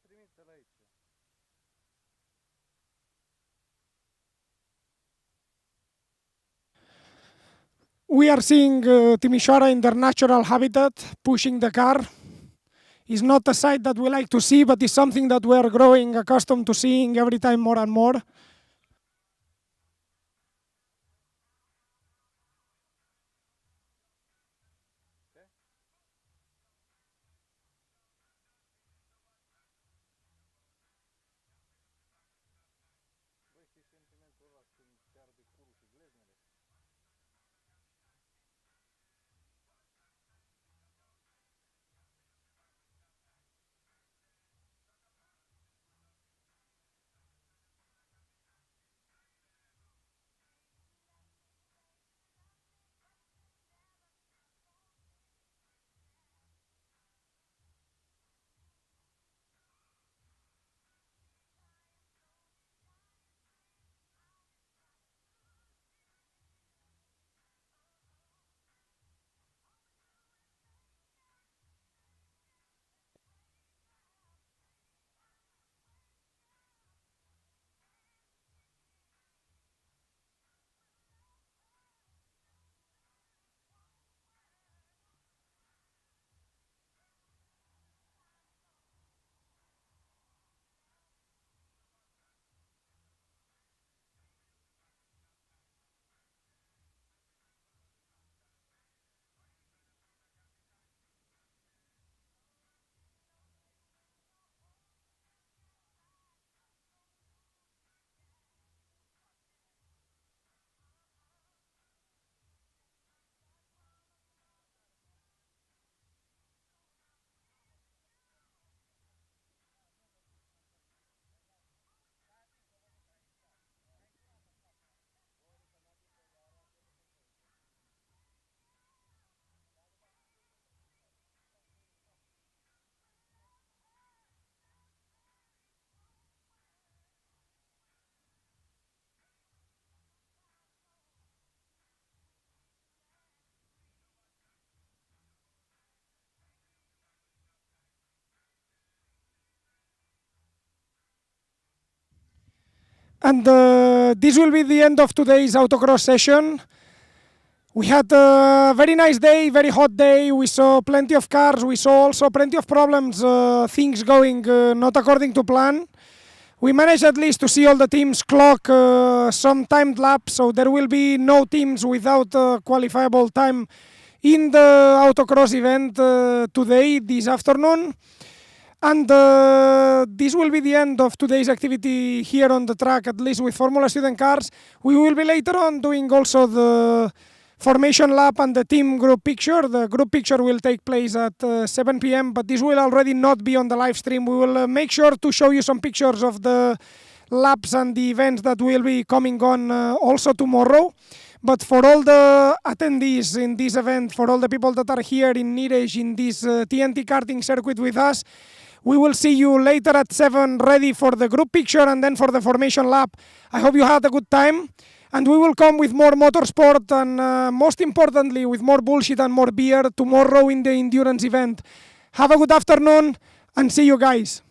Trimite-l aici. We are seeing Timișoara in their natural habitat, pushing the car. It's not a sight that we like to see, but it's something that we are growing accustomed to seeing every time more and more. Băi, știi sentimentul ăla când te arde curul și gleznele? And this will be the end of today's autocross session. We had a very nice day, very hot day. We saw plenty of cars. We saw also plenty of problems, things going not according to plan. We managed at least to see all the teams clock some timed laps, so there will be no teams without qualifiable time in the autocross event today, this afternoon. And this will be the end of today's activity here on the track, at least with Formula Student cars. We will be later on doing also the formation lap and the team group picture. The group picture will take place at 7 p.m, but this will already not be on the live stream. We will make sure to show you some pictures of the laps and the events that will be coming on also tomorrow. But for all the attendees in this event, for all the people that are here in Nirej in this TNT karting circuit with us, we will see you later at 7 ready for the group picture and then for the formation lap. I hope you had a good time, and we will come with more motorsport and most importantly with more bullshit and more beer tomorrow in the endurance event. Have a good afternoon and see you guys.